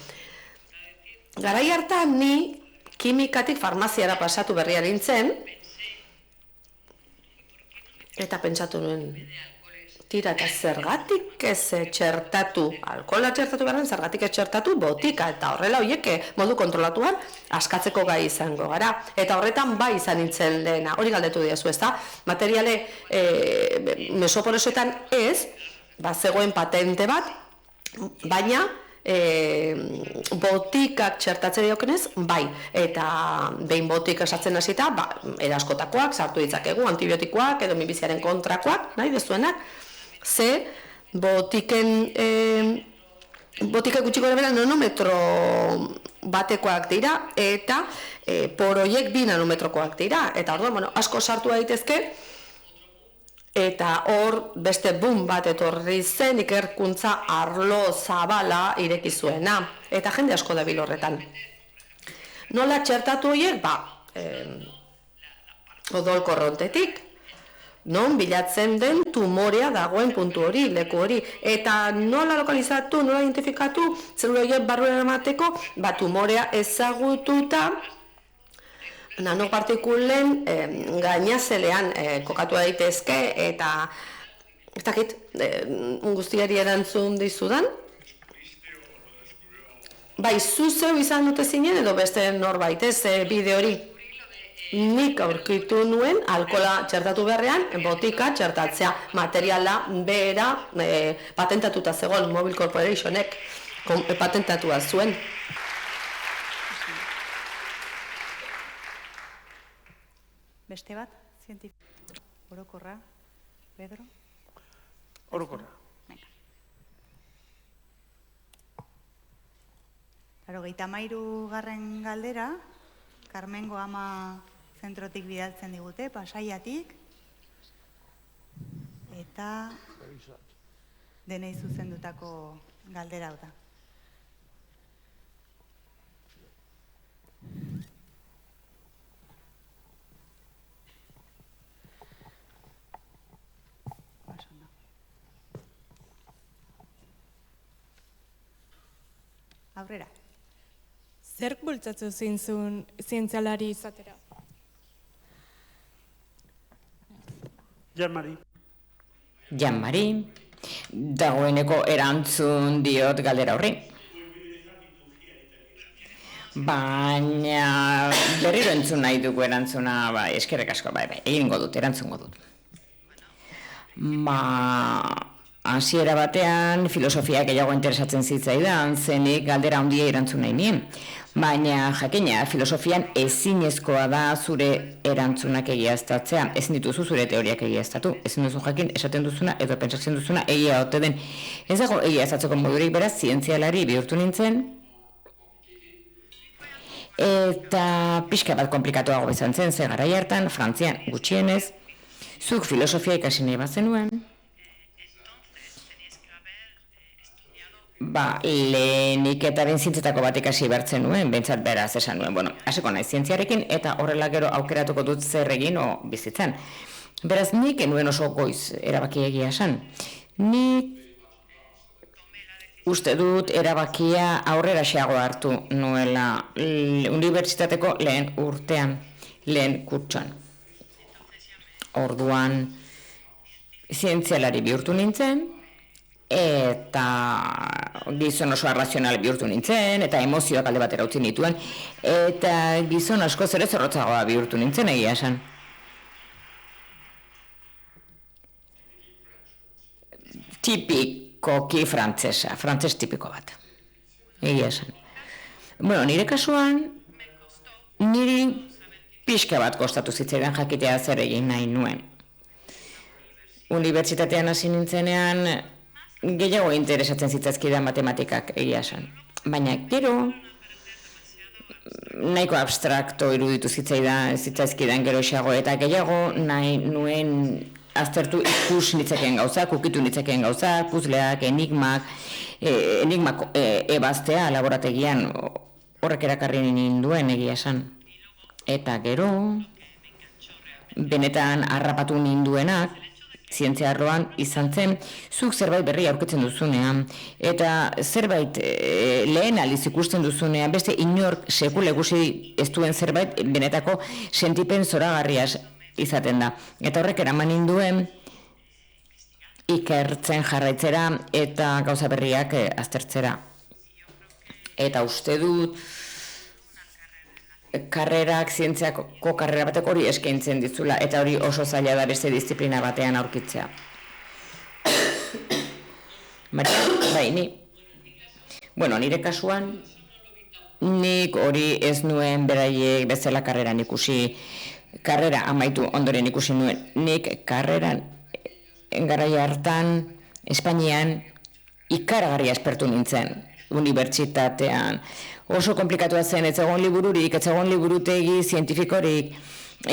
Garai hartan ni kimikatik farmaziara pasatu berria nintzen, eta pentsatu nuen, tira eta zergatik ez txertatu, alkohola txertatu behar zergatik ez txertatu botika, eta horrela horiek modu kontrolatuan askatzeko gai izango gara. Eta horretan bai izan nintzen lehena, hori galdetu diazu, ez da? Materiale mesoporosoetan ez, zegoen patente bat, baina botikak txertatze diokenez, bai, eta behin botika sartzen hasita, eraskotakoak sartu ditzakegu, antibiotikoak edo minbiziaren kontrakoak, nahi dezuenak, ze botika gutxi gora bera nanometro batekoak dira, eta poroiek 2 nanometrokoak dira, eta orduan, asko sartu daitezke, eta hor beste boom bat etorri zen ikerkuntza arlo zabala ireki zuena, eta jende asko dabil horretan. Nola txertatu horiek? Odol korrontetik, non bilatzen den tumorea dagoen puntu hori, leku hori, eta nola lokalizatu, nola identifikatu, zelula horiek barruera emateko, tumorea ezagututa, nanopartikulen gainazelean kokatu daitezke, eta ez dakit guztiari erantzun dizudan. Bai, zuzeu izan dute zinen edo beste norbait, ez bideo hori. Nik aurkitu nuen alkohola txertatu beharrean, botika txertatzea, materiala bera patentatuta zegoen Mobile Corporationek patentatua zuen. Beste bat, zientifiko, orokorra, Pedro? Orokorra. 33. galdera, Carmengo ama zentrotik bidaltzen digute, Pasaiatik, eta denei zuzendutako galdera hau da. Aurrera. Zerk bultzatu zintzun zientzialari izatera? Jan-Mari, dagoeneko erantzun diot galdera horri. Baina berriro entzun nahi dugu erantzuna, eskerrik asko, egingo dut, erantzungo dut. Hasiera batean filosofia gehiago interesatzen zitzaidan, zenik galdera handia erantzun nahi nien. Baina jakina, filosofian ezinezkoa da zure erantzunak egiaztatzea. Ezin dituzu zure teoriak egiaztatu. Ezin duzu jakin esaten duzuna edo pentsatzen duzuna egia ote den. Ez dago egiaztatzeko modurik, beraz, zientzialari bihurtu nintzen. Eta pixka bat komplikatuago izan zen, ze garai hartan, Frantzian gutxienez, zuk filosofia ikasi nahi bazenuen, leheniketaren zientzietako bat ikasi bertzen nuen, behintzat beraz esan nuen, hasiko naiz zientziarekin, eta horrela gero aukeratuko dut zer egin bizitzen. Beraz, nik enuen oso goiz erabaki egia esan. Nik uste dut erabakia aurrera xeago hartu nuela unibertsitateko lehen urtean. lehen kurtsoan. Orduan, zientzialari bihurtu nintzen, eta gizon oso arrazional bihurtu nintzen, eta emozioak alde batera utzi nituen, eta gizon askoz ere zorrotzagoa bihurtu nintzen egia esan. Tipikoki frantzesa, frantzes tipiko bat, egia esan. Bueno, nire kasuan, niri pixka bat kostatu zitzaidan jakitea zer egin nahi nuen. Unibertsitatean hasi nintzenean gehiago interesatzen zitzaizkidan matematikak egia esan. Baina gero nahiko abstrakto iruditu zitzaizkidan geroxeago eta gehiago nahi nuen aztertu ikus nitzakeen gauzak, ukitu nitzakeen gauzak, puzleak, enigmak ebaztea laborategian horrek erakarri ninduen egia esan. Eta gero, benetan harrapatu ninduenak, zientzia arloan izan zen, zuk zerbait berri aurkitzen duzunean, eta zerbait lehen aldiz ikusten duzunean, beste inork sekula ikusi ez duen zerbait, benetako sentipen zoragarriaz izaten da. Eta horrek eraman ninduen ikertzen jarraitzera eta gauza berriak aztertzera. Eta uste dut, karrerak, zientziako karrera batek hori eskaintzen dizula, eta hori oso zaila da beste disiplina batean aurkitzea. Bai, nire kasuan, nik hori ez nuen beraiek bezala karreran ikusi, karrera amaitu ondoren ikusi nuen, nik karreran garaia hartan, Espainian, ikaragarri aspertu nintzen, unibertsitatean. Oso komplikatua zen, ez egon libururik, ez egon liburutegi zientifikorik,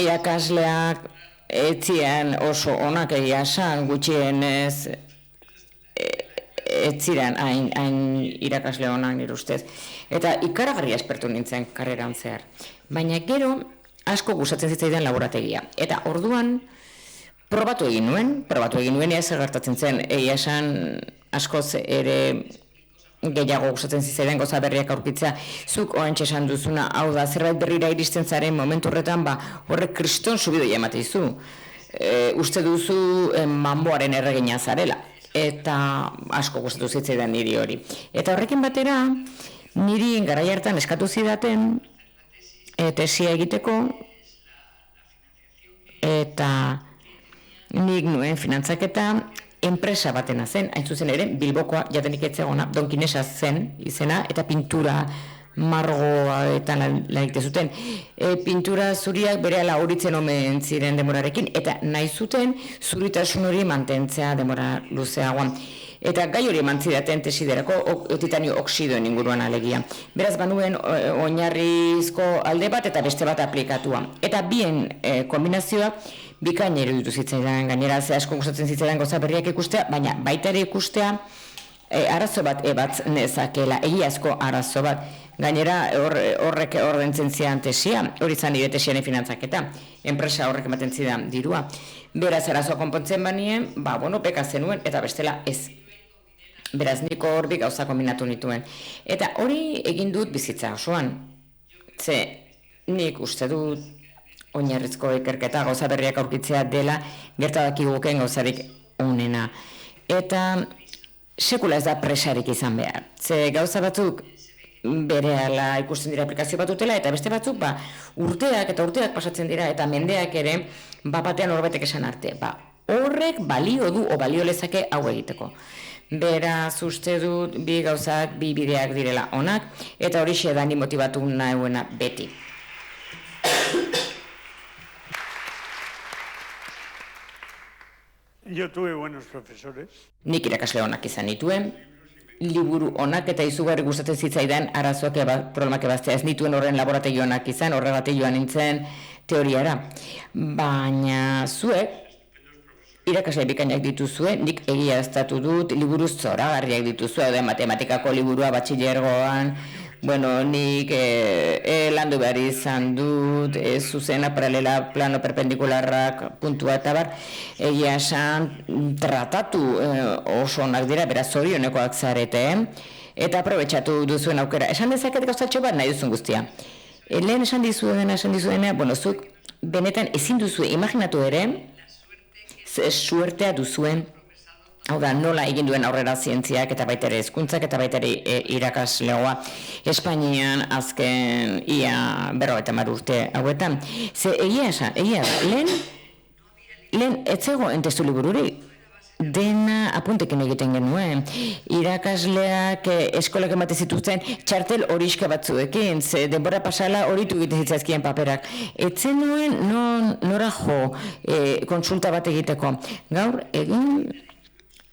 irakasleak etzien oso onak egia esan, gutxienez ez ziren hain irakasle onak nire ustez. Eta ikaragarri aspertu nintzen karreran zehar. Baina gero asko gustatzen zitzaidan laborategia. Eta orduan probatu egin nuen, ez gertatzen zen, egia esan askoz ere gehiago gustatzen zitzaidan gauza berriak aurkitzea. Zuk oantxe esan duzuna, hau da, zerbait berrira iristen zaren momentu horretan, horrek kriston subidoia emate dizu. Uste duzu manboaren erregina zarela. Eta asko gustatu zitzaidan niri hori. Eta horrekin batera, niri garai hartan eskatu zidaten tesia egiteko, eta nik nuen finantzaketa enpresa batena zen, hain zuzen ere, Bilbokoa jatenik etzegona, Donkinesa zen izena, eta pintura margoetan lan egite zuten. Pintura zuriak berehala horitzen omen ziren demorarekin, eta nahi zuten zuritasun hori mantentzea demora luzeagoan. Eta gai hori eman zidaten tesiderako titanio oksidoen inguruan alegia. Beraz banuen oinarrizko alde bat eta beste bat aplikatua. Eta bien kombinazioa bikain iruditu zitzaidan, gainera ze asko gustatzen zitzaidan gauza berriak ikustea, baina baita ere ikustea arazo bat ebatz nezakela, egiazko arazo bat. Gainera horrek ordaintzen zidan tesia, hori zan nire tesiaren finantzaketa, enpresa horrek ematen zidan dirua. Beraz arazoa konpontzen banien, peka zenuen eta bestela ez. Beraz niko hor bi gauza kombinatu nituen. Eta hori egin dut bizitza osoan. Ze nik uste dut oinarrizko ikerketa gauza berriak aurkitzea dela gertadakiguken gauzarik onena. Eta sekula ez da presarik izan behar. Ze gauza batzuk berehala ikusten dira aplikazio bat dutela, eta beste batzuk urteak eta urteak pasatzen dira, eta mendeak ere batean horbetek esan arte. Horrek balio du o balio lezake hau egiteko. Beraz uste dut bi gauzak, bi bideak direla onak, eta hori da ni motibatu nahuena beti. Yo tuve buenos profesores. Nik irakasle onak izan nituen, liburu onak eta izugarri gustatzen zitzaidan arazoak problemak ebaztea. Ez nituen horren laborategi onak izan, horregatik joan nintzen teoriara. Baina zuek, irakasle bikainak dituzue, nik egiaztatu dut, liburu zoragarriak dituzue, matematikako liburua batxilergoan, nik landu behar izan dut, zuzena, paralela, plano, perpendikularrak, puntua eta bar, egia esan tratatu oso onak dira, beraz zorionekoak zarete, eta aprobetxatu duzuen aukera. Esan dezaket gauzatxo bat nahi duzun guztia. Lehen esan dizuena, zuk benetan ezin duzu imaginatu ere, ze suertea duzuen, hau da, nola egin duen aurrera zientziak eta baita ere hezkuntzak eta baita ere irakaslegoa Espainian azken ia 50 urte hauetan. Ze egia da, lehen ez zegoen testu libururik. Dena apuntekin egiten genuen. Irakasleak eskolak ematen zituzten txartel horiska batzuekin, ze denbora pasala horitu egiten zitzaizkien paperak. Etzen nuen nora jo konsulta bat egiteko. Gaur egin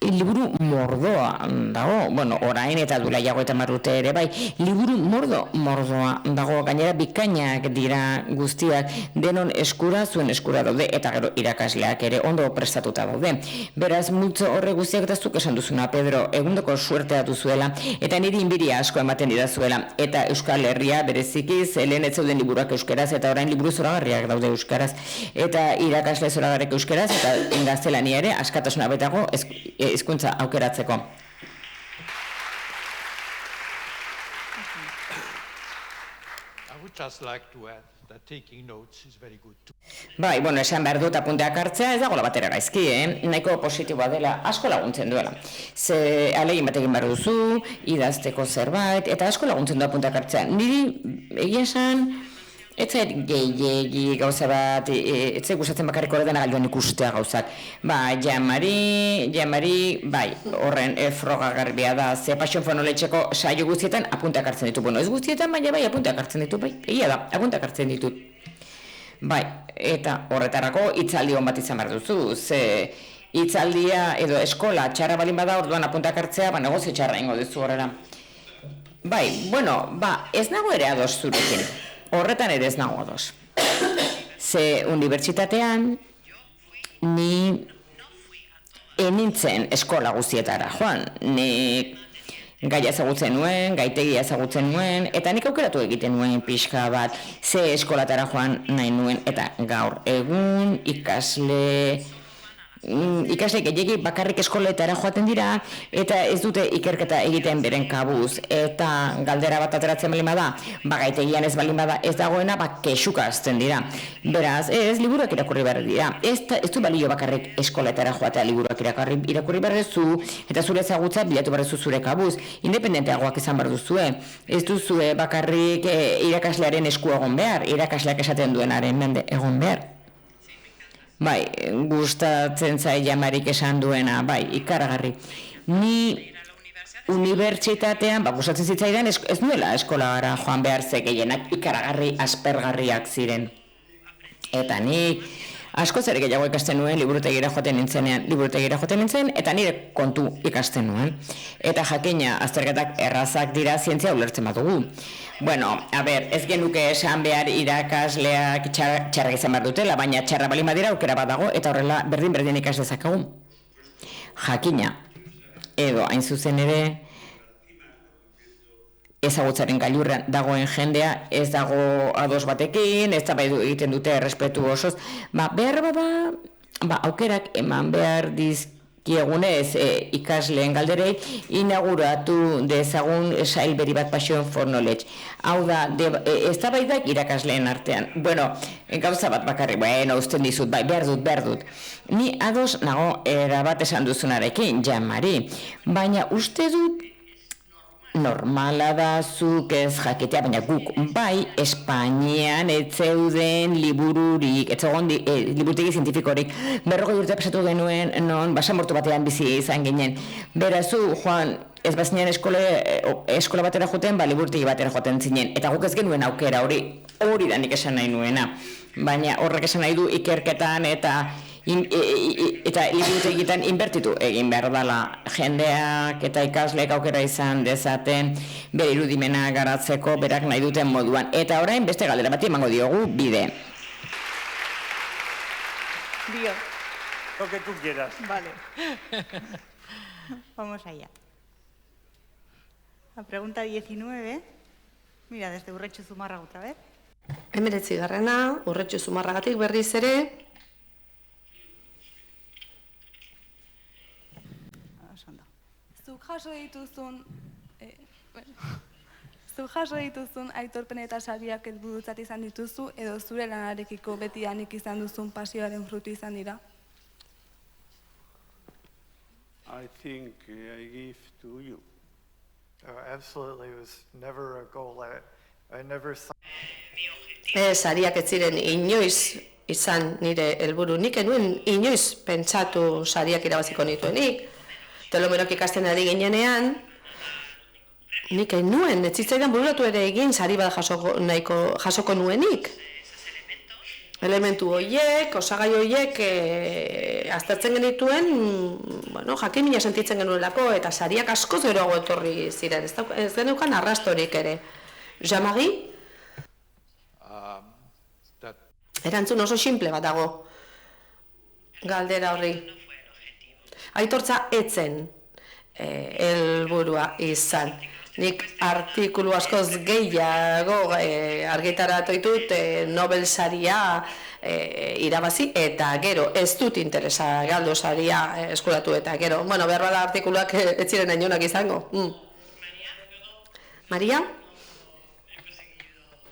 liburu mordoa dago, bueno, orain eta duela jago eta marrute ere, bai, liburu mordoa dago, gainera bikainak dira guztiak, denon eskura, zuen eskura daude, eta gero irakasleak ere ondo prestatuta daude. Beraz, multzo horre guztiak eta zuk esan duzuna, Pedro, egundoko suertea duzuela, eta niri inbiria asko ematen didazuela, eta Euskal Herria berezikiz, lehen ez zeuden liburuak euskaraz, eta orain liburu zoragarriak daude euskaraz, eta irakasle zoragarriak euskaraz, eta gaztelania ere, askatasuna betago, hizkuntza aukeratzeko. Bai, bueno, esan behar dut apunteak hartzea, ez dagoela batera gaizki, nahiko positiboa dela, asko laguntzen duela. Ze alegin bat egin behar duzu, idazteko zerbait, eta asko laguntzen du apunteak hartzea. Niri, egia esan, ez zait gehiegi gauza bat, ez zait gustatzen bakarrik ordenagailuan ikustea gauzak. Ba, jamari, bai, horren frogagarbia da, ze Passion Fonoletxeko saio guztietan apunteak hartzen ditu. Bueno, ez guztietan, baina bai, apunteak hartzen ditu, bai, egia da, apunteak hartzen ditut. Bai, eta horretarako hitzaldi hon bat izan behar duzu, ze hitzaldia edo eskola txarra balin bada orduan apunteak hartzea, ba, negozio txarra ingo duzu horrela. Bai, bueno, ba, ez nago ere ados zurekin. Horretan ere ez nago ados. Ze unibertsitatean ni enintzen eskola guztietara, joan. Ni gaia ezagutzen nuen, gaitegia ezagutzen nuen, eta nik aukeratu egiten nuen pixka bat ze eskolatara joan nahi nuen, eta gaur egun ikasle gehiegi bakarrik eskoletara joaten dira, eta ez dute ikerketa egiten beren kabuz, eta galdera bat ateratzen balin bada, gaitegian ez balin bada ez dagoena, kexuka azten dira. Beraz, ez liburuak irakurri behar dira. Ez du balio bakarrik eskoletara joatea liburuak irakurri behar zu, eta zure ezagutza bilatu behar zu zure kabuz. Independenteagoak izan behar duzue. Ez duzue bakarrik irakaslearen esku egon behar, irakasleak esaten duenaren mende egon behar. Bai, gustatzen zai jamarik esan duena, bai, ikaragarri. Ni unibertsitatean, gustatzen zitzaidan, ez nuela eskolara joan behar ze gehienak ikaragarri aspergarriak ziren. Eta nik asko zer gehiago ikasten nuen liburutegira joaten nintzen, eta nire kontu ikasten nuen. Eta jakina, azterketak errazak dira zientzia ulertzen badugu. Bueno, a ber, ez genuke esan behar irakasleak txarrak izan behar dutela, baina txarra balin badira aukera bat dago, eta horrela berdin ikas dezakagu. Jakina, edo hain zuzen ere, ezagutzaren gailurrean dagoen jendea ez dago ados batekin, ez da egiten dute errespetu osoz, behar aukerak eman behar dizkiegunez ikasleen galderei inauguratu dezagun sail berri bat Passion for Knowledge. Hau da, ez da baidak irakasleen artean. Bueno, gauza bat bakarri, usten dizut, behar dut. Ni ados nago erabat esan duzunarekin, jamari, baina uste dut normala da zuk ez jakitea, baina guk bai Espainian ez zeuden libururik, ez zegoen liburutegi zientifikorik, 40 urte pasatu genuen non basamortu batean bizi izan ginen. Berazu, Juan, ez bazinen eskola batera joten, liburutegi batera joten zinen, eta guk ez genuen aukera hori da nik esan nahi nuena. Baina horrek esan nahi du ikerketan eta liburutegitan inbertitu egin behar dela jendeak eta ikasleek aukera izan dezaten bere irudimena garatzeko berak nahi duten moduan. Eta orain beste galdera bati emango diogu bide. Dio. Lo que tú quieras. Vale. Vamos allá. La pregunta 19. Mira, desde Urretxu Zumarraga otra vez. 19. Urretxu Zumarragatik berriz ere. Zuk jaso dituzun Zu jaso dituzun aitorpen eta sariak helburutzat izan dituzu edo zure lanarekiko beti anik izan duzun pasioaren frutu izan dira? I think I give to you. Absolutely, it was never a goal. I never thought... Sariak ez ziren inoiz izan nire helburu. Nik enuen inoiz pentsatu sariak irabaziko nituenik. Telomerok ikasten ari ginenean, nik enuen, ez zitzaidan bururatu ere egin sari bat jasoko nuenik. Elementu horiek, osagai horiek aztertzen genituen, jakimina sentitzen genuelako eta sariak askoz geroago etorri ziren. Ez geneukan arrastorik ere. Jean-Marie? Erantzun oso simple bat dago. Galdera horri. Aitortza etzen helburua izan. Nik artikulu askoz gehiago argitaratu ditut Nobel saria irabazi eta gero ez dut interesa galdu saria eskuratu eta gero, behar bada artikuluak ez ziren ainonak izango. Maria?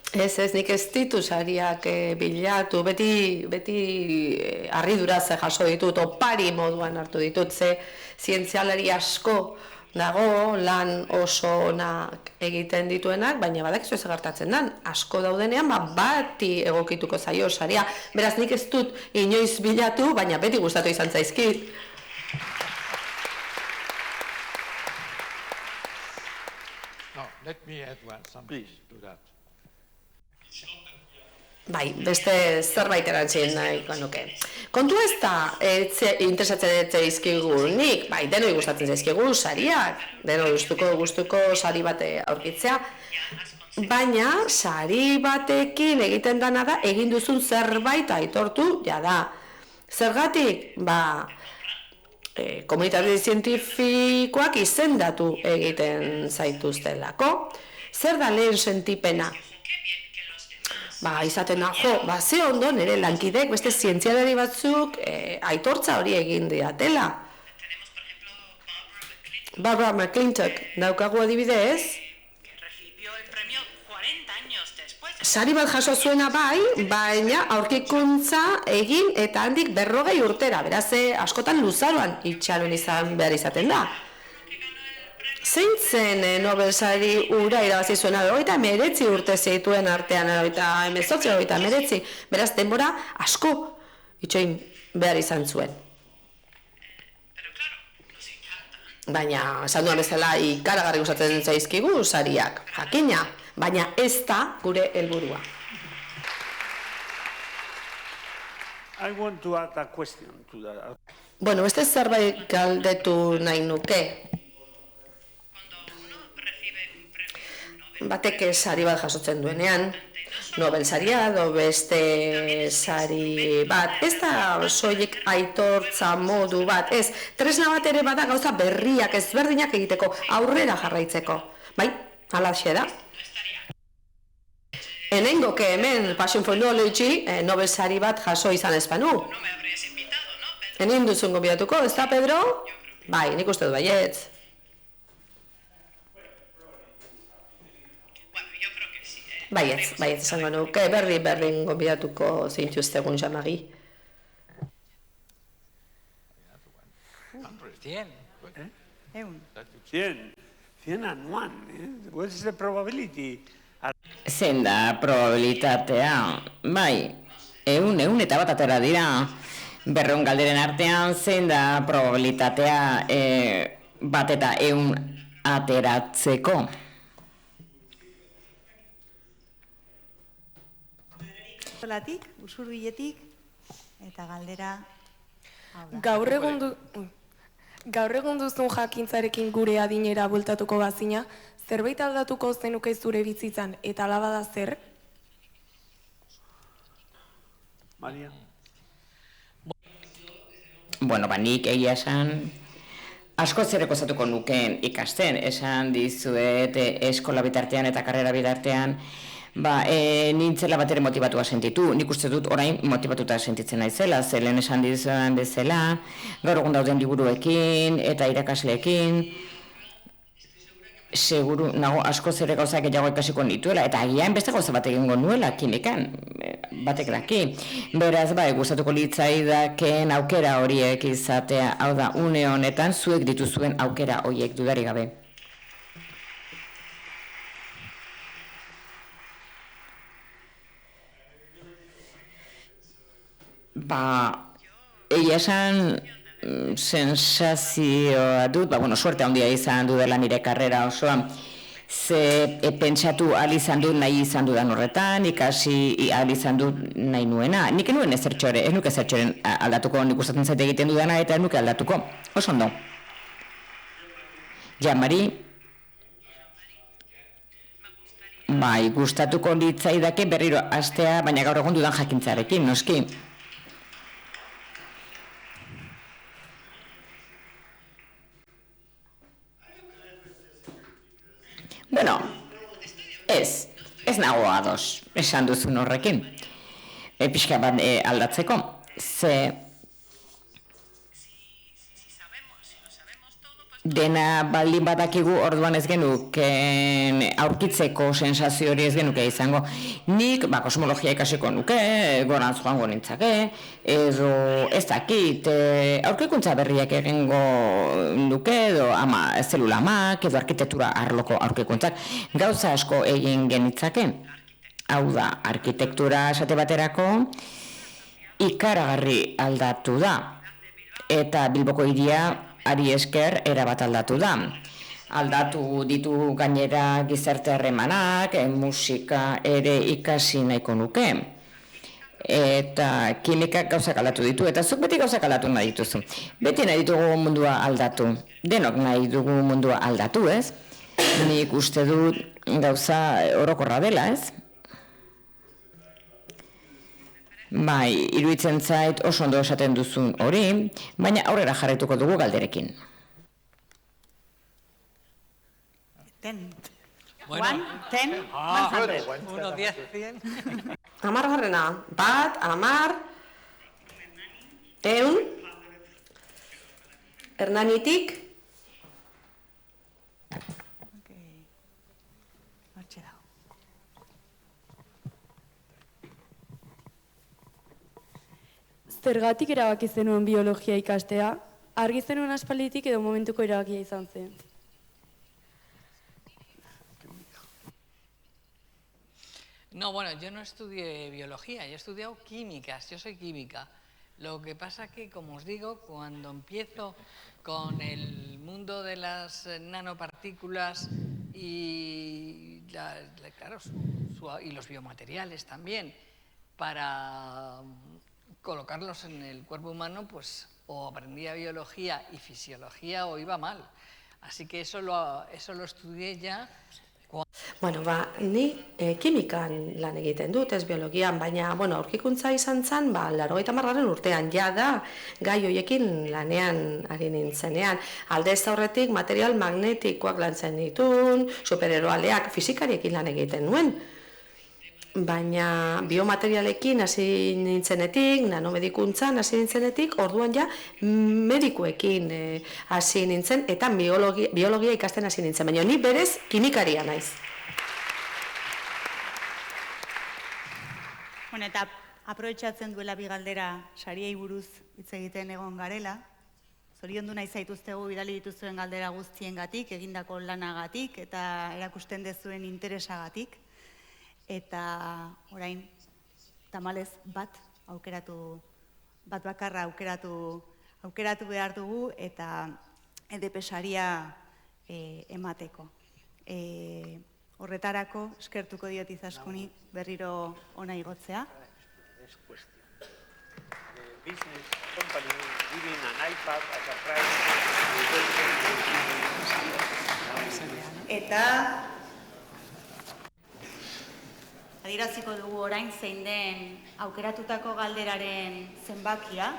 Ez, nik ez ditu sariak bilatu, beti harriduraz jaso ditut, opari moduan hartu ditut, ze zientzialari asko dago lan oso onak egiten dituenak, baina badakizu ez gertatzen den, asko daudenean bati egokituko zaio saria. Beraz, nik ez dut inoiz bilatu, baina beti gustatu izan zaizkit. No, let me add something to that. Bai, beste zerbait erantzien nahiko nuke. Kontu ez da, interesatzen ez zaizkigu nik, bai, denoi gustatzen zaizkigu sariak, denoi gustuko sari bate aurkitzea, baina sari batekin egiten dana da, egin duzun zerbait aitortu, jada. Zergatik, komunitate zientifikoak izendatu egiten zaituztelako. Zer da lehen sentipena? Izaten da, ze ondo nire lankidek beste zientzialari batzuk aitortza hori egin diatela. Barbara McClintock daukagu adibidez, sari bat jaso zuena bai, baina aurkikuntza egin eta handik 40 urtera, beraz askotan luzaroan itxaron izan behar izaten da. Zein zen Nobel sari ura irabazi zuena, 39 urte zituen artean, 1939, beraz denbora asko itxoin behar izan zuen. Baina, esan duan bezala, ikaragarri gustatzen zaizkigu sariak, jakina, baina ez da gure helburua. I want to add a question to that. Beste zerbait galdetu nahi nuke. Batek sari bat jasotzen duenean, Nobel saria edo beste sari bat, ez da soilik aitortza modu bat, ez, tresna bat ere bada gauza berriak ezberdinak egiteko, aurrera jarraitzeko. Bai, halaxe da. Enengoke hemen Passion for Knowledge Nobel sari bat jaso izan ez banu. Henin duzun gonbidatuko, ez da, Pedro? Bai, nik uste du baietz. Baietz, esango nuke, berdin gonbidatuko zintuztegun Jean-Marie. 100 anuan, what is the probability? Zein da probabilitatea? Bai, 100 eta bat atera dira. 200 galderen artean, zein da probabilitatea bat eta 100 ateratzeko? Latik, usurbiletik, eta galdera... Gaur egun duzun jakintzarekin gure adinera bueltatuko bazina, zerbait aldatuko zenuke zure bizitzan, eta ala bada zer? Maria? Nik egia esan, asko zereko zatuko nukeen ikasten, esan dizuet eskola bitartean eta karrera bitartean, nintzela bat ere motibatua sentitu. Nik uste dut orain motibatuta sentitzen naizela, zelen esan dizuen bezala, gaur egun dauden liburuekin eta irakasleekin. seguru nago askoz ere gauzak gehiago ikasiko nituela, eta agian beste gauza bat egingo nuela kimikan, batek daki. Beraz, gustatuko litzaidaken aukera horiek izatea, hau da, une honetan zuek dituzuen aukera horiek dudari gabe. Egia esan sensazioa dut, suerte handia izan dudala nire karrera osoan, ze pentsatu ahal izan dut nahi izan dudan horretan, ikasi ahal izan dut nahi nuena. Nik enuen ezertxore, ez nuke ezertxoren aldatuko, nik gustatzen zaite egiten dudana eta ez nuke aldatuko. Oso ondo. Jamari, gustatuko litzaidake berriro astea, baina gaur egun dudan jakintzarekin, noski. Bueno, ez nago ados, esan duzun horrekin. Pixka bat aldatzeko, ze dena baldin badakigu orduan ez genuken aurkitzeko sensazio hori ez genuke izango. Nik kosmologia ikasiko nuke, gorantz joango nintzake, edo ez dakit, aurkikuntza berriak egingo nuke, edo zelula amak, edo arkitektura arloko aurkikuntzak. Gauza asko egin genitzake. Hau da, arkitektura esate baterako ikaragarri aldatu da. Eta Bilboko hiria ari esker erabat aldatu da. Aldatu ditu gainera gizarte harremanak, musika ere ikasi nahiko nuke. Eta kimikak gauzak aldatu ditu, eta zuk beti gauzak aldatu nahi dituzu. Beti nahi ditugu mundua aldatu. Denok nahi dugu mundua aldatu, ez? Nik uste dut gauza orokorra dela, ez? Iruditzen zait oso ondo esaten duzun hori, baina aurrera jarraituko dugu galderekin. One, 10, 100. 1, 10, 100. 10. 1, 10, 100. Hernanitik. Zergatik erabaki zenuen biologia ikastea? Argi zenuen aspalditik edo momentuko erabakia izan zen? No, bueno, yo no estudié biología, yo he estudiado químicas, yo soy química. Lo que pasa que, como os digo, cuando empiezo con el mundo de las nanopartículas y, y los biomateriales también, para colocarlos en el cuerpo humano, pues o aprendía biología y fisiología o iba mal. Así que eso lo estudié ya. Ni kimikan lan egiten dut, ez biologian, baina aurkikuntza izan zen, 80. urtean da gai horiekin lanean ari nintzenean. Aldez aurretik material magnetikoak lantzen ditun, supereroaleak, fizikariekin lan egiten nuen. Baina biomaterialekin hasi nintzenetik, nanomedikuntzan hasi nintzenetik, orduan ja medikuekin hasi nintzen, eta biologia ikasten hasi nintzen, baina ni berez kimikaria naiz. Eta aprobetxatzen duela bi galdera sariei buruz hitz egiten egon garela, zoriondu nahi zaituztegu bidali dituzuen galdera guztiengatik, egindako lanagatik eta erakusten dezuen interesagatik. Eta orain, tamalez bat bakarra aukeratu behar dugu eta EDP saria emateko. Horretarako, eskertuko diot Izaskuni berriro ona igotzea. Eta adieraziko dugu orain zein den aukeratutako galderaren zenbakia,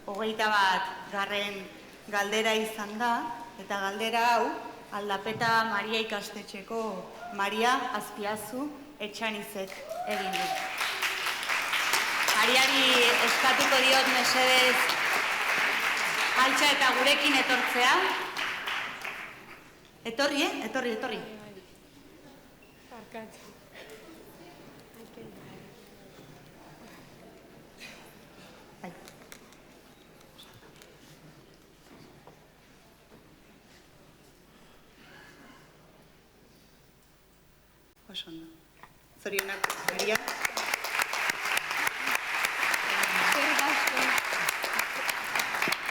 21. galdera izan da, eta galdera hau Aldapeta Maria ikastetxeko Maria Azpiazu Etxanizek egin du. Mariari eskatuko diot mesedez altxa eta gurekin etortzea. Etorri, etorri. Barkatu. Oso ondo. Zorionak, Maria.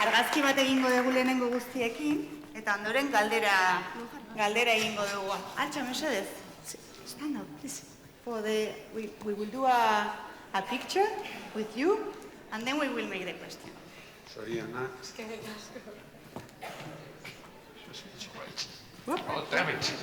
Argazki bat egingo dugu lehenengo guztiekin, eta ondoren galdera egingo dugu. Altxa, mesedez. Stand up, please. We will do a picture with you, and then we will make the question. Zorionak. Otra vez.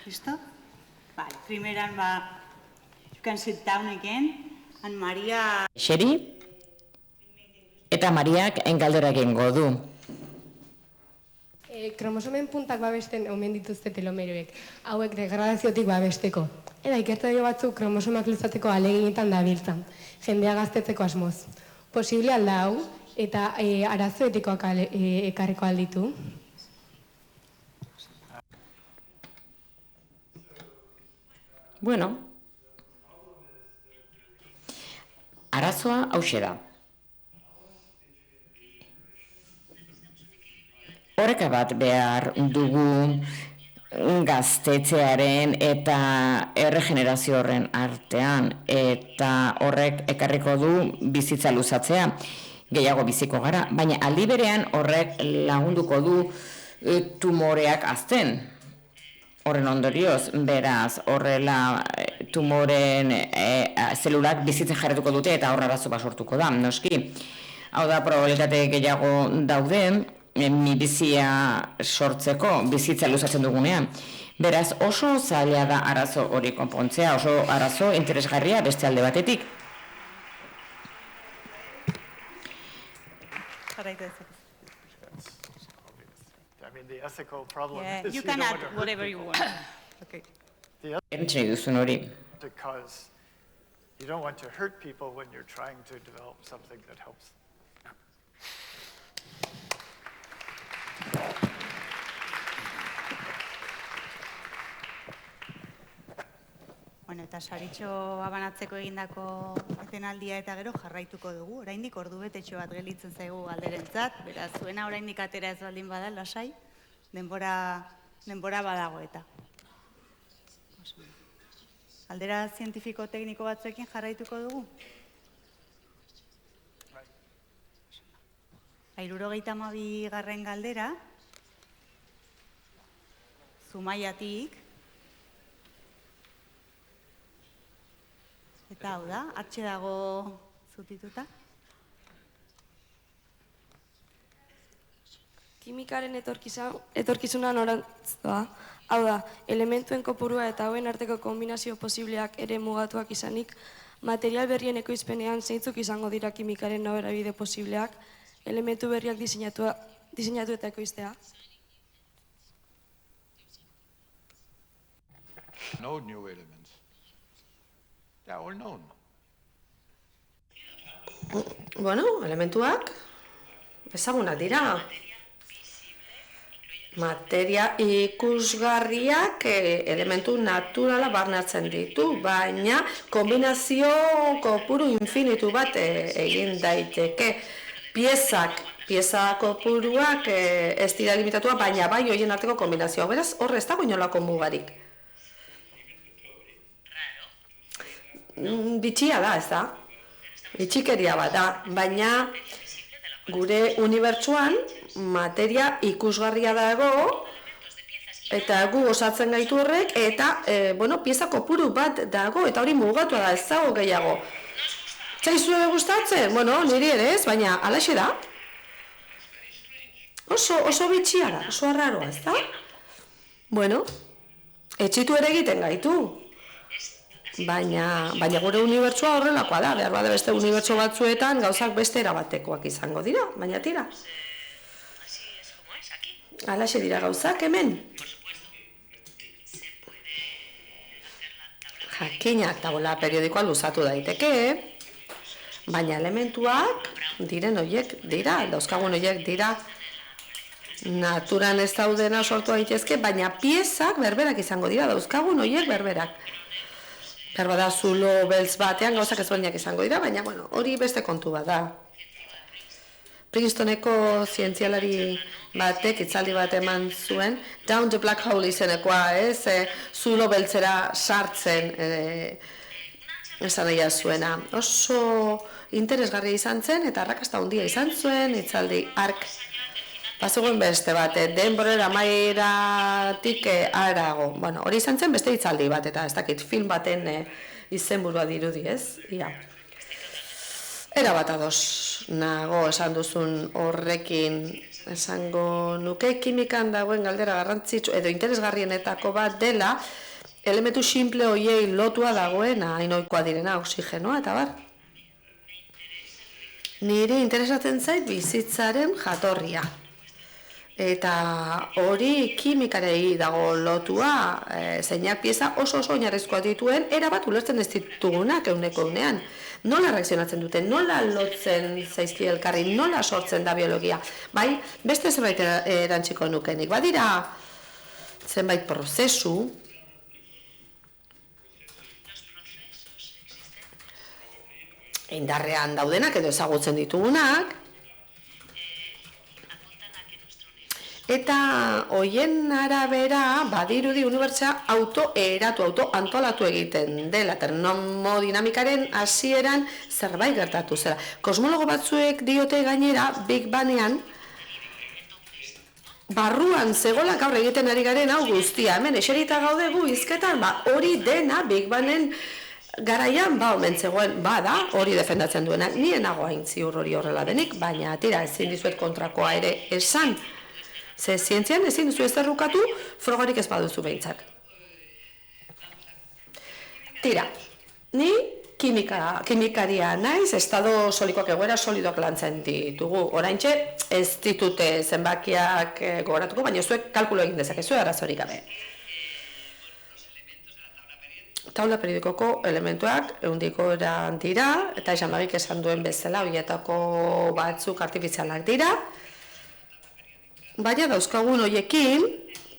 Listo? Vale, primeran you can sit down again, and Maria... Xeri, eta Mariak engaldera egingo du. Kromosomen puntak babesten omen dituzte telomeroek, hauek degradaziotik babesteko. Eta ikertzaile batzuk kromosomak luzateko aleginetan dabiltzan, jendea gaztetzeko asmoz. Posible alda hau, eta arazo etikoak ekarriko alditu. Bueno, arazoa hauxe da. Oreka bat behar dugu gaztetzearen eta erregenerazio horren artean, eta horrek ekarriko du bizitza luzatzea, gehiago biziko gara, baina aldi berean horrek lagunduko du tumoreak hazten. Horren ondorioz, beraz, horrela tumoren zelulak bizitzen jarretuko dute eta horra arazo bat sortuko da, noski. Hau da, probabilitate gehiago dauden, minbizia sortzeko, bizitza luzatzen dugunean. Beraz, oso zaila da arazo hori konpontzea, oso arazo interesgarria beste alde batetik. The ethical problem Yeah, is you don't can want add to hurt whatever you people. want. Okay. Entzun duzun hori. Because you don't want to hurt people when you're trying to develop something that helps them. Bueno, eta saritxo abanatzeko egindako etenaldia eta gero jarraituko dugu. Oraindik ordu betetxo bat gelitzen zaigu galderentzat, beraz, zuena oraindik atera ez baldin bada, lasai, denbora badago eta. Aldera zientifiko-tekniko batzuekin jarraituko dugu? 72. galdera, Zumaiatik, eta hau da, hartxe dago zutituta. Kimikaren etorkizuna norantzua. Hau da, elementuen kopurua eta hauen arteko kombinazio posibleak ere mugatuak izanik, material berrien ekoizpenean zeintzuk izango dira kimikaren noberabide posibleak, elementu berriak diseinatu eta ekoiztea. No new elements. They're all known. Bueno, elementuak ezagunak dira. Materia ikusgarriak elementu naturala barnatzen ditu, baina kombinazio kopuru infinitu bat egin daiteke. Pieza kopuruak ez dira limitatua, baina bai horien arteko kombinazioa. Beraz, horre ez dago inolako mugarik. Bitxia da, ez da? Bitxikeria bat da, baina gure unibertsuan materia ikusgarria dago eta gu osatzen gaitu horrek eta pieza kopuru bat dago eta hori mugatua da, ez dago gehiago. Zaizue gustatzen? Bueno, niri ere ez, baina halaxe da. Oso bitxia da, oso arraroa, ez da? Bueno, etxitu ere egiten gaitu. baina gure unibertsoa horrelakoa da, behar bada beste unibertso batzuetan gauzak beste erabatekoak izango dira, baina tira. Halaxe dira gauzak hemen. Jakinak tabola periodikoa luzatu daiteke, baina elementuak diren horiek dira, dauzkagun horiek dira, naturan ez daudena sortu daitezke, baina piezak berberak izango dira, dauzkagun horiek berberak. Berbada zulo beltz batean gauzak ezberdinak izango dira, baina bueno, hori beste kontu bat da. Princetoneko zientzialari batek itzaldi bat eman zuen, Down the Black Hole izenekoa, zulo beltzera sartzen esan nahi zuena. Oso interesgarria izan zen eta arrakasta handia izan zuen itzaldi hark. Bazegoen beste bat, denborera amairatik harago. Bueno, hori izan zen beste itzaldi bat, eta ez dakit film baten izenburua dirudi, ez? Ia. Era bat ados nago esan duzun horrekin esango nuke kimikan dagoen galdera garrantzitsu edo interesgarrienetako bat dela elementu simple hoiei lotua dagoena hainoikoa direna oxigenoa eta bar. Niri interesatzen zait bizitzaren jatorria. Eta hori kimikarei dago lotua, zeinak pieza oso oinarrizkoak dituen, erabat ulertzen ez ditugunak euneko unean. Nola reakzionatzen dute, nola lotzen zaizki elkarri, nola sortzen da biologia. Bai, beste zenbait erantziko nukenik. Badira zenbait prozesu, indarrean daudenak edo ezagutzen ditugunak, eta hoien arabera badirudi unibertsa autoantolatu egiten dela, termodinamikaren hasieran zerbait gertatu zela. Kosmologo batzuek diote gainera Big Bangean barruan zegoela gaur egiten ari garen hau guztia. Hemen eserita gaude gu hizketan, hori dena Big Bangen garaian omen zegoen, bada hori defendatzen duena. Nien nago hain ziur hori horrela denik, baina tira ezin dizuet kontrakoa ere esan. Ze zientzian ezin duzu ezerrukatu, frogarik ez baduzu behintzat. Tira, ni kimikaria naiz, estado solikoak egoera solidoak lantzen ditugu. Oraintxe ez ditute zenbakiak gogoratuko, baina zuek kalkulo egin dezakezu arazorik gabe. Taula periodikoko elementuak ehundiko eran dira, eta esan bagik esan duen bezala, horietako batzuk artifizialak dira, baina dauzkagun hoiekin,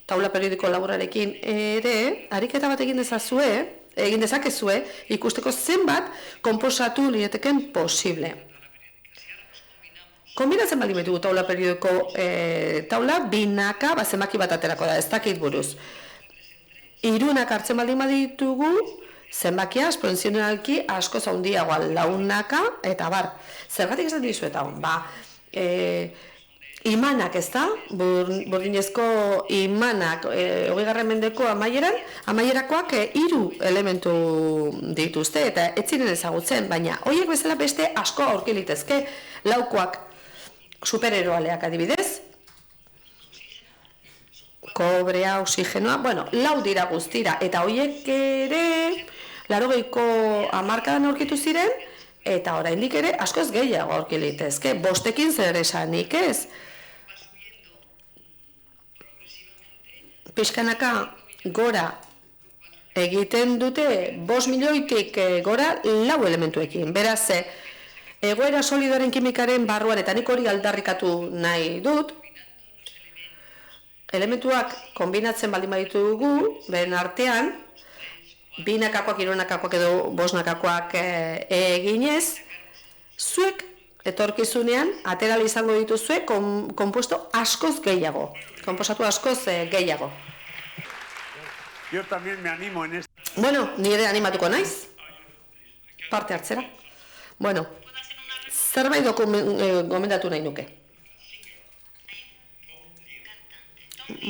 taula periodiko laburarekin ere, ariketa bat egin dezakezue, ikusteko zenbat konposatu lireteken posible. Kombinatzen baldin ditugu taula periodiko taula, binaka zenbaki bat aterako da, ez dakit buruz. Hirunak hartzen baldin baditugu, zenbakia esponenzialki asko handiagoa, launaka eta bar. Zergatik esan dizuet hau? Imanak, ez da? Burdinezko imanak 20. mendeko amaierakoak 3 elementu dituzte eta ez ziren ezagutzen, baina horiek bezala beste asko aurki litezke. Laukoak supereroaleak adibidez, kobrea, oxigenoa, lau dira guztira, eta horiek ere 80ko hamarkadan aurkitu ziren, eta oraindik ere askoz gehiago aurki litezke. 5ekin zer esanik ez. Pixkanaka gora egiten dute 5 milioitik gora 4 elementuekin. Beraz, egoera solidoaren kimikaren barruan, eta nik hori aldarrikatu nahi dut, elementuak kombinatzen baldin baditugu, beren artean, 2nakakoak, 3nakakoak edo 5nakakoak eginez, zuek etorkizunean ateral izango dituzue konpuesto askoz gehiago, konposatu askoz gehiago. Yo también me animo en esto. Bueno, ni ere animatuko naiz, parte hartzera. Bueno, zerbait gomendatu nahi nuke.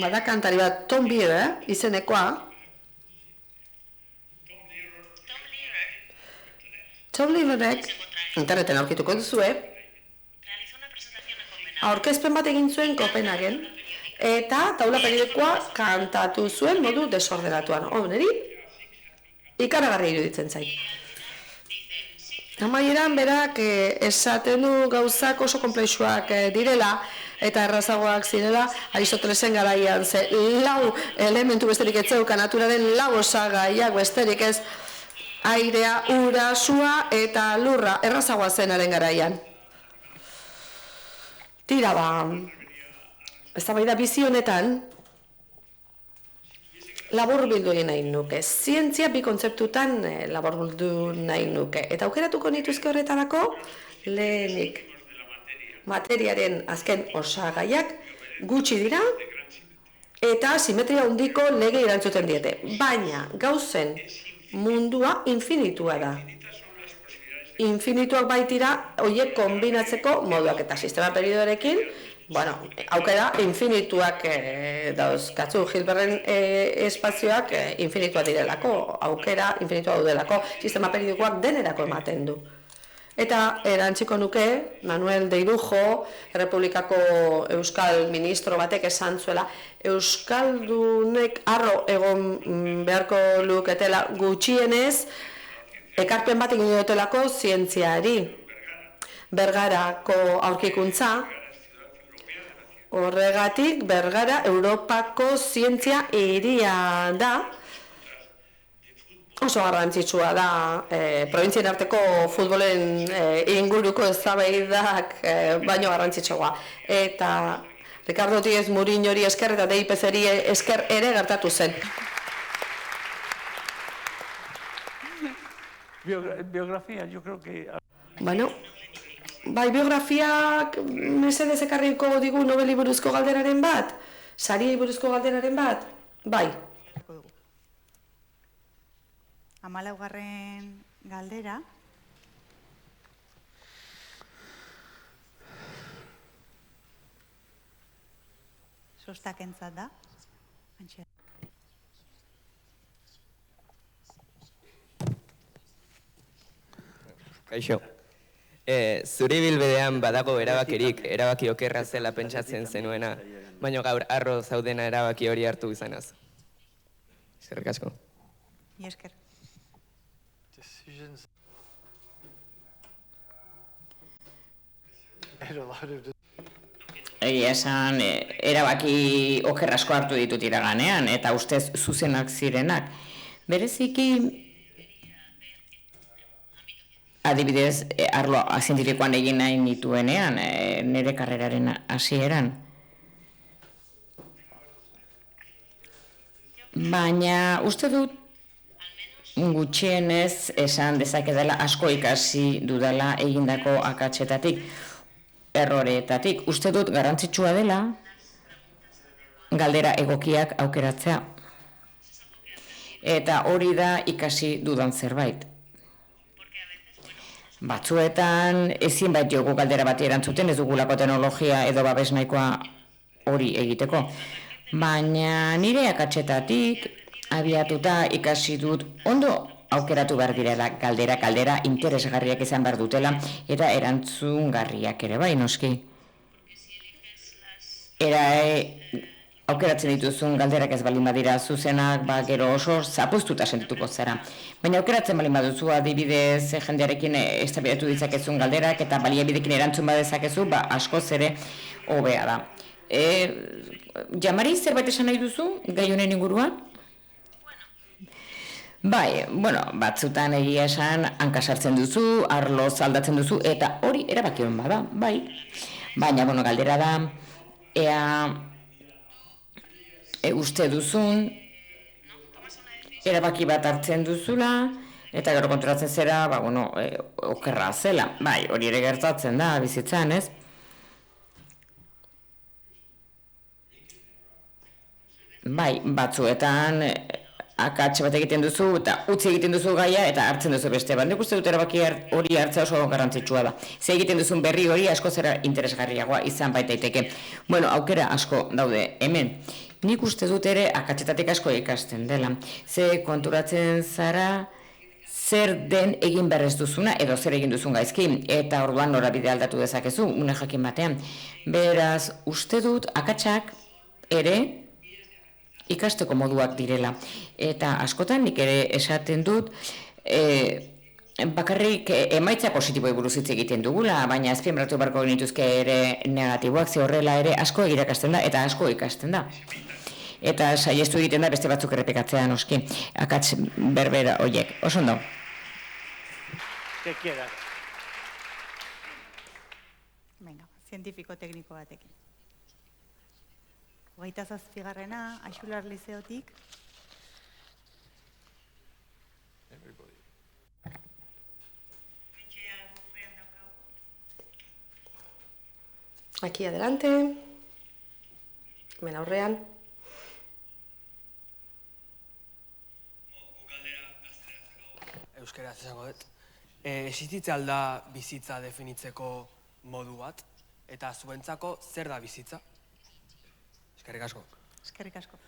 Bada kantari bat, Tom Lehrer, izenekoa. Tom Lehrerek, interneten aurkituko duzue, aurkezpen bat egin zuen Kopenhagen, eta taula periodikoa kantatu zuen modu desordenatuan. Neri ikaragarri iruditzen zait. Amaieran berak esaten du gauzak oso konplexuak direla eta errazagoak zirela Aristotelesen garaian, ze lau elementu besterik ez zeukan naturaren lau osagaiak besterik ez airea, ura, sua eta lurra errazagoa zenaren garaian. Tira eztabaida bizi honetan laburbildu egin nahi nuke. Zientzia bi kontzeptutan laburbildu nahi nuke. Eta aukeratuko nituzke horretarako, lehenik materiaren azken osagaiak gutxi dira eta simetria handiko lege erantzuten diete. Baina gauzen mundua infinitua da. Infinituak baitira horiek kombinatzeko moduak eta sistema periodorekin, bueno, aukera infinituak dauzkatzu, Hilberten espazioak infinitua direlako, aukera infinitua daudelako, sistema periodikoak denerako ematen du. Eta erantziko nuke, Manuel de Irujo, Errepublikako Euskal Ministro batek esan zuela, Euskaldunek arro egon beharko luketela gutxienez, ekarpen bat egin dutelako zientziari. Bergarako aurkikuntza, horregatik Bergara Europako zientzia hiria da, oso garrantzitsua da, provintzien arteko futbolen inguruko eztabaidak baino garrantzitsua. Eta Ricardo Díez Muriñori esker eta DIPZ-eri esker ere gertatu zen. Biografia, yo creo que... Bueno, bai, biografiak mesedez ekarriko digu Nobeli buruzko galderaren bat? Sariei buruzko galderaren bat? Bai. 14. galdera. Sostakentzat da. Kaixo. Zuri bilbedean badago erabakirik, erabaki okerra zela pentsatzen zenuena, baina gaur arro zaudena erabaki hori hartu izanaz. Eskerrik asko. Esker. Egia esan, erabaki oker asko hartu ditut iraganean, eta ustez zuzenak zirenak. Bereziki, adibidez, arlo zientifikoan egin nahi nituenean, nire karreraren hasieran. Baina, uste dut, gutxienez esan dezakedala asko ikasi dudala egindako akatsetatik, erroreetatik. Uste dut garrantzitsua dela galdera egokiak aukeratzea. Eta hori da ikasi dudan zerbait. Batzuetan ezin bait jogu galdera bati erantzuten, ez dugulako teknologia edo babes nahikoa hori egiteko. Baina nire akatsetatik abiatuta ikasi dut ondo aukeratu behar direla galdera interesgarriak izan behar dutela eta erantzungarriak ere bai noski. Aukeratzen dituzun galderak ez balin badira zuzenak, gero oso zapuztuta sentituko zara. Baina aukeratzen balin baduzu adibidez jendearekin eztabaidatu ditzakezun galderak eta baliabidekin erantzun badezakezu, askoz ere hobea da. Jamari, zerbait esan nahi duzu gai honen inguruan? Bai, batzutan egia esan hankasartzen duzu, arlo zaldatzen duzu, eta hori erabaki hon bada, bai. Baina, galdera da, ea uste duzun, erabaki bat hartzen duzula, eta gero konturatzen zera, okerra zela. Bai, hori ere gertatzen da, bizitzan, ez? Bai, batzuetan akats bat egiten duzu eta utzi egiten duzu gaia eta hartzen duzu beste bat. Nik uste dut erabaki hori hartzea oso garrantzitsua da. Ze egiten duzun berri hori asko zera interesgarriagoa izan baitaiteke. Aukera asko daude hemen. Nik uste dut ere akatsetatik asko ikasten dela. Ze konturatzen zara zer den egin berrez duzuna edo zer egin duzun gaizki eta orduan norabide aldatu dezakezu une jakin batean. Beraz, uste dut akatsak ere ikasteko moduak direla. Eta askotan nik ere esaten dut, bakarrik emaitza positiboi buruz hitz egiten dugula, baina azpimarratu beharko genituzke ere negatiboak, ze horrela ere asko irakasten da eta asko ikasten da. Eta saiestu egiten da beste batzuk errepikatzea noski, akats berbera horiek. Oso ondo. Que quieras. Venga, zientifiko tekniko batekin. 27. Axular Lizeotik. Aquí adelante. Hemen aurrean. Euskeraz esango dut. Existitza alda bizitza definitzeko modu bat, eta zuentzako zer da bizitza? Eskerrik asko. Eskerrik asko.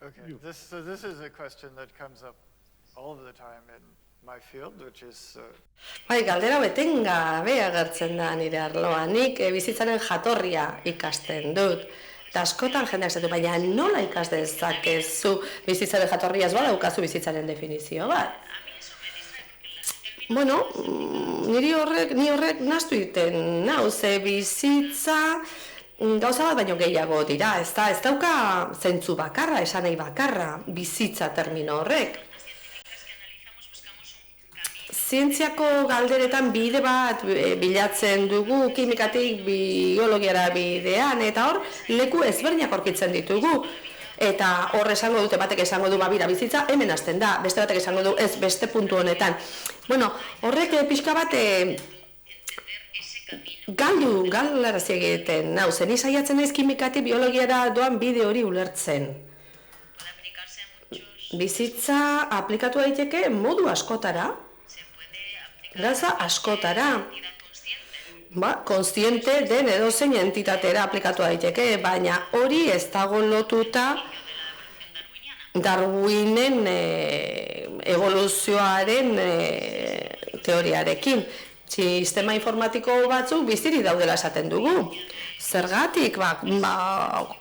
Okay, this is a question that comes up all the time in my field, which is... Bai, galdera betengabe agertzen da nire arloan. Nik bizitzaren jatorria ikasten dut. Eta askotan jendeak zaitu, baina nola ikas dezakezu bizitzaren jatorria ez badaukazu bizitzaren definizio bat? Bueno, ni horrek nahastu egiten nau, ze bizitza gauza bat baino gehiago dira, ez dauka zentzu bakarra, esan nahi bakarra, bizitza termino horrek. Zientziako galderetan bide bat bilatzen dugu, kimikatik biologiara bidean, eta hor leku ezberdinak aurkitzen ditugu. Eta hor esango dute, batek esango du babira bizitza, hemen hasten da, beste batek esango du ez beste puntu honetan. Bueno, horrek pixka bat galdarazi egiten, nau, zen saiatzen naiz kimikatik biologiara doan bide hori ulertzen. Bizitza aplikatu daiteke modu askotara, gauza askotara. Kontziente den edozein entitatera aplikatu daiteke, baina hori ez dago lotuta Darwinen evoluzioaren teoriarekin. Sistema informatiko batzuk bizirik daudela esaten dugu. Zergatik,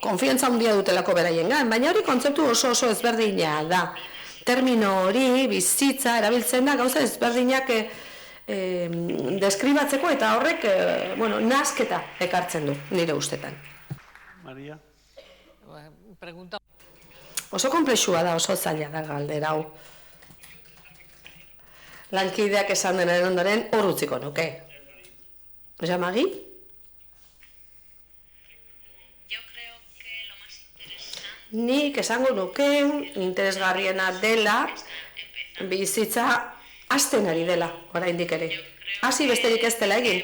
konfiantza handia dutelako beraiengan, baina hori kontzeptu oso ezberdina da. Termino hori, bizitza, erabiltzen da, gauza ezberdinak deskribatzeko eta horrek, nahasketa ekartzen du, nire ustetan. Maria? Oso konplexua da, oso zaila da galdera hau. Lankideak esan denaren ondoren hor utziko nuke. Osa, Magi? Nik esango nuke interesgarriena dela bizitza hasten ari dela, oraindik ere. Hasi besterik ez dela egin.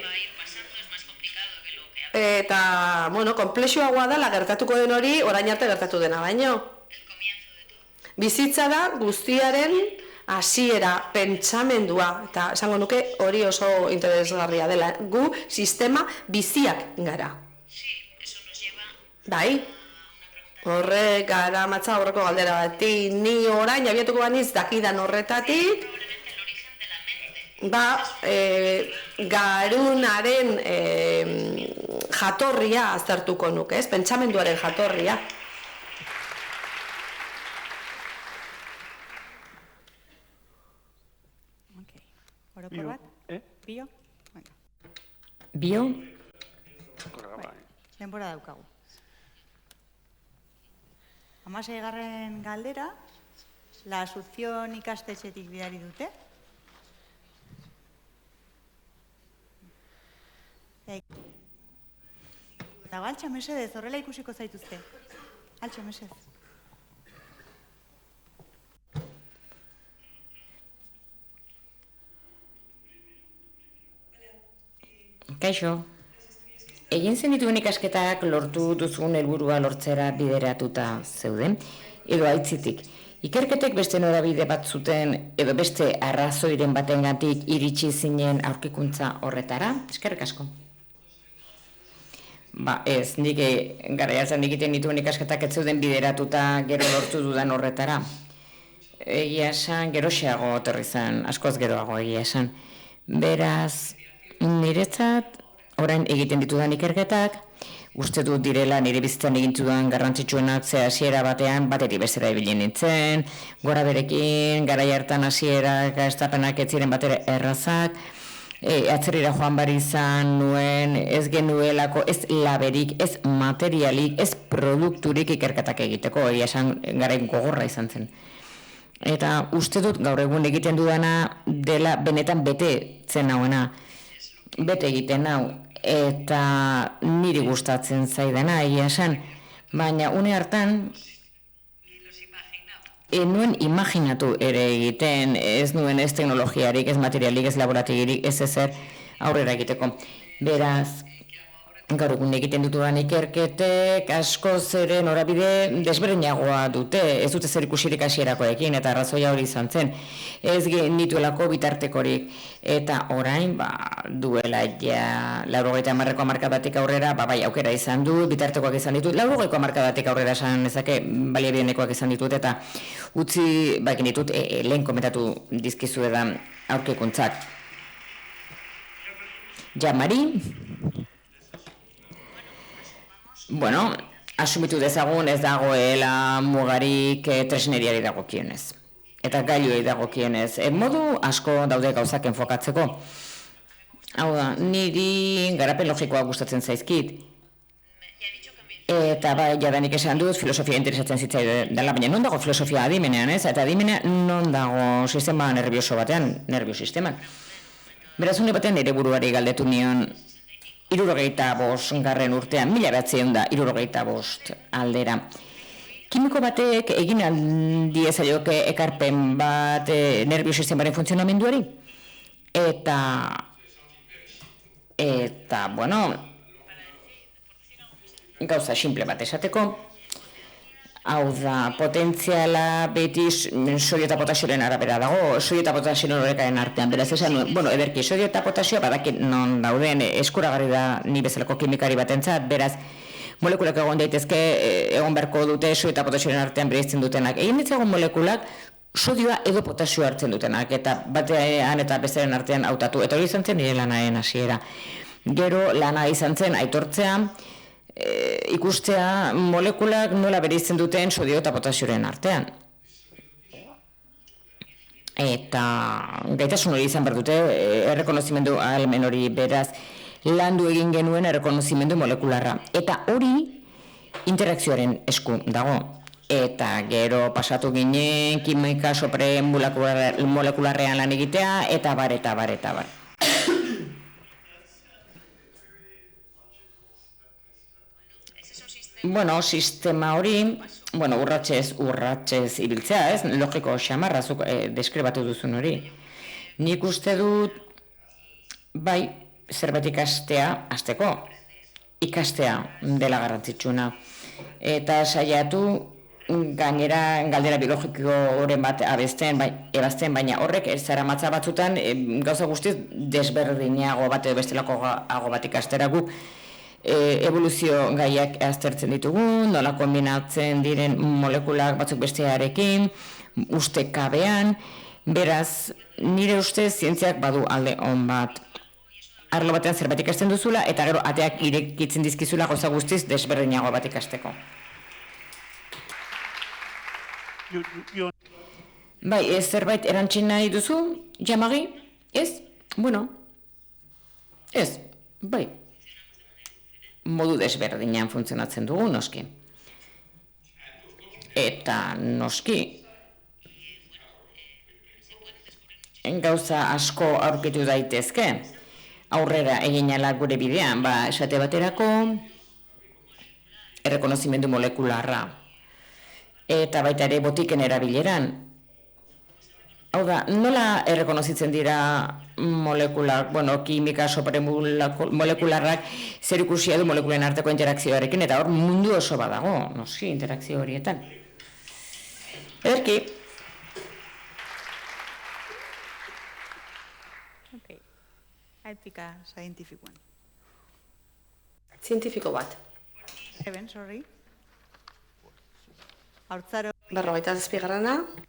Eta, konplexuagoa dela gertatuko den hori, orain arte gertatu dena baino. Bizitza da guztiaren hasiera, pentsamendua, eta esango nuke hori oso interesgarria dela. Gu sistema biziak gara. Bai, horrek gara matza horreko galdera bati, ni orain abiatuko baniz dakidan horretatik, garunaren jatorria aztertuko nuke, ez? Pentsamenduaren jatorria. Orokor bat? Bio? Bio? Denbora daukagu. 16. galdera, la Asunción ikastetxetik bidali dute. Eta altxa mesedez, horrela ikusiko zaituzte. Altxa mesedez. Kaixo, egin zenituen ikasketak lortu duzun helburua lortzera bideratuta zeuden, edo aitzitik. Ikerketek beste norabide bat zuten, edo beste arrazoiren batengatik iritsi zinen aurkikuntza horretara? Eskerrik asko. Ez, nik garaiatzen egiten dituen ikasketak ez zeuden bideratuta gero lortu dudan horretara. Egia esan, geroxeago otorri zen, askoz geroago egia esan. Beraz, niretzat, orain egiten ditudan ikerketak, uste dut direla nire bizitzan egintudan garrantzitsuenak, ze hasiera batean batetik bestera ibili nintzen, gora berekin, garai hartan hasierak estapenak ez ziren batera errazak, atzerrira joan bar izan nuen, ez genuelako, ez laberik, ez materialik, ez produkturik ikerketak egiteko, egia esan garai gogorra izan zen. Eta uste dut gaur egun egiten dudana dela benetan bete zen hauena, bete egiten hau, eta niri gustatzen zaidana, egia esan, baina une hartan nuen imaginatu ere egiten, ez nuen ez teknologiarik, ez materialik, ez laborategirik, ez ezer aurrera egiteko. Beraz, gaur egun egiten ditudan ikerketek asko zere norabide desberdinagoa dute, ez dute zer ikusirik hasierakoekin eta arrazoia hori izan zen. Ez nituelako bitartekorik eta orain duela ja 80ko hamarkadatik aurrera bai aukera izan dut, bitartekoak izan ditut, 80ko hamarkadatik aurrera esan ezake baliabidenekoak izan ditut eta utzi bakin ditut lehen komentatu dizkizu edan aurkikuntzak. Jamari, bueno, asumitu dezagun ez dagoela mugarik tresneriari dagokionez. Eta gailuei dagokionez. Modu asko daude gauzak enfokatzeko. Hau da, niri garapen logikoa gustatzen zaizkit. Eta jadanik esan dut filosofia interesatzen zitzai dela, baina non dago filosofia adimenean, ez? Eta adimenea non dago sistema nervioso batean, nerviosisteman. Beraz, une batean nire buruari galdetu nion 65. urtean, 1965 aldera. Kimiko batek egin aldiezaioke ekarpen bat nerviosistemaren funtzionamenduari? Eta, bueno, gauza simple bat esateko, hau da, potentziala beti sodio eta potasioaren arabera dago, sodio eta potasioaren horrekaren artean, beraz esan, bueno, ederki, sodio eta potasio badakit non dauden, eskuragarri da ni bezalako kimikari batentzat, beraz, molekulak egon daitezke, egon beharko dute sodio eta potasioaren artean bereizten dutenak. Egin ditzagun molekulak sodioa edo potasioa hartzen dutenak, eta batean eta bestearen artean hautatu, eta hori izan zen nire lanaren hasiera. Gero lana izan zen aitortzea, ikustea molekulak nola bereizten duten sodio eta potasioaren artean. Eta gaitasun hori izan behar dute, errekonozimendu ahalmen hori beraz, landu egin genuen errekonozimendu molekularra. Eta hori interakzioaren esku dago. Eta gero pasatu ginen kimika sopre molekularrean lan egitea, eta bar. Bueno, sistema hori, bueno, urratsez ibiltzea, ez? Logiko xamarra, zuk deskribatu duzun hori. Nik uste dut, bai, zerbait ikastea dela garrantzitsuna. Eta saiatu, gainera galdera biologiko horren bat ebazten, baina horrek ez zara matza batzutan gauza guztiz desberdinago bat edo bestelago bat ikastera guk evoluzio gaiak aztertzen ditugun, nola kombinatzen diren molekulak batzuk bestearekin, ustekabean, beraz, nire ustez zientziak badu alde on bat. Arlo batean zerbait ikasten duzula, eta gero ateak irekitzen dizkizula gauza guztiz desberdinago bat ikasteko. Bai, ez zerbait erantzin nahi duzu, Jamari? Ez? Bueno, ez, bai. Modu desberdinean funtzionatzen dugu, noski. Eta noski, gauza asko aurkitu daitezke, aurrera egin ala gure bidean, esate baterako, errekonozimendu molekularra, eta baita ere botiken erabileran. Hau da, nola errekonozitzen dira molekulak, kimika sopre molekularrak zer ikusia du molekulen arteko interakzioarekin, eta hor mundu oso badago, noski, interakzio horietan. Ederki. Ok. Etika zientifikoan. Zientifiko bat. Eben, sorry. Haurtzaro. 47.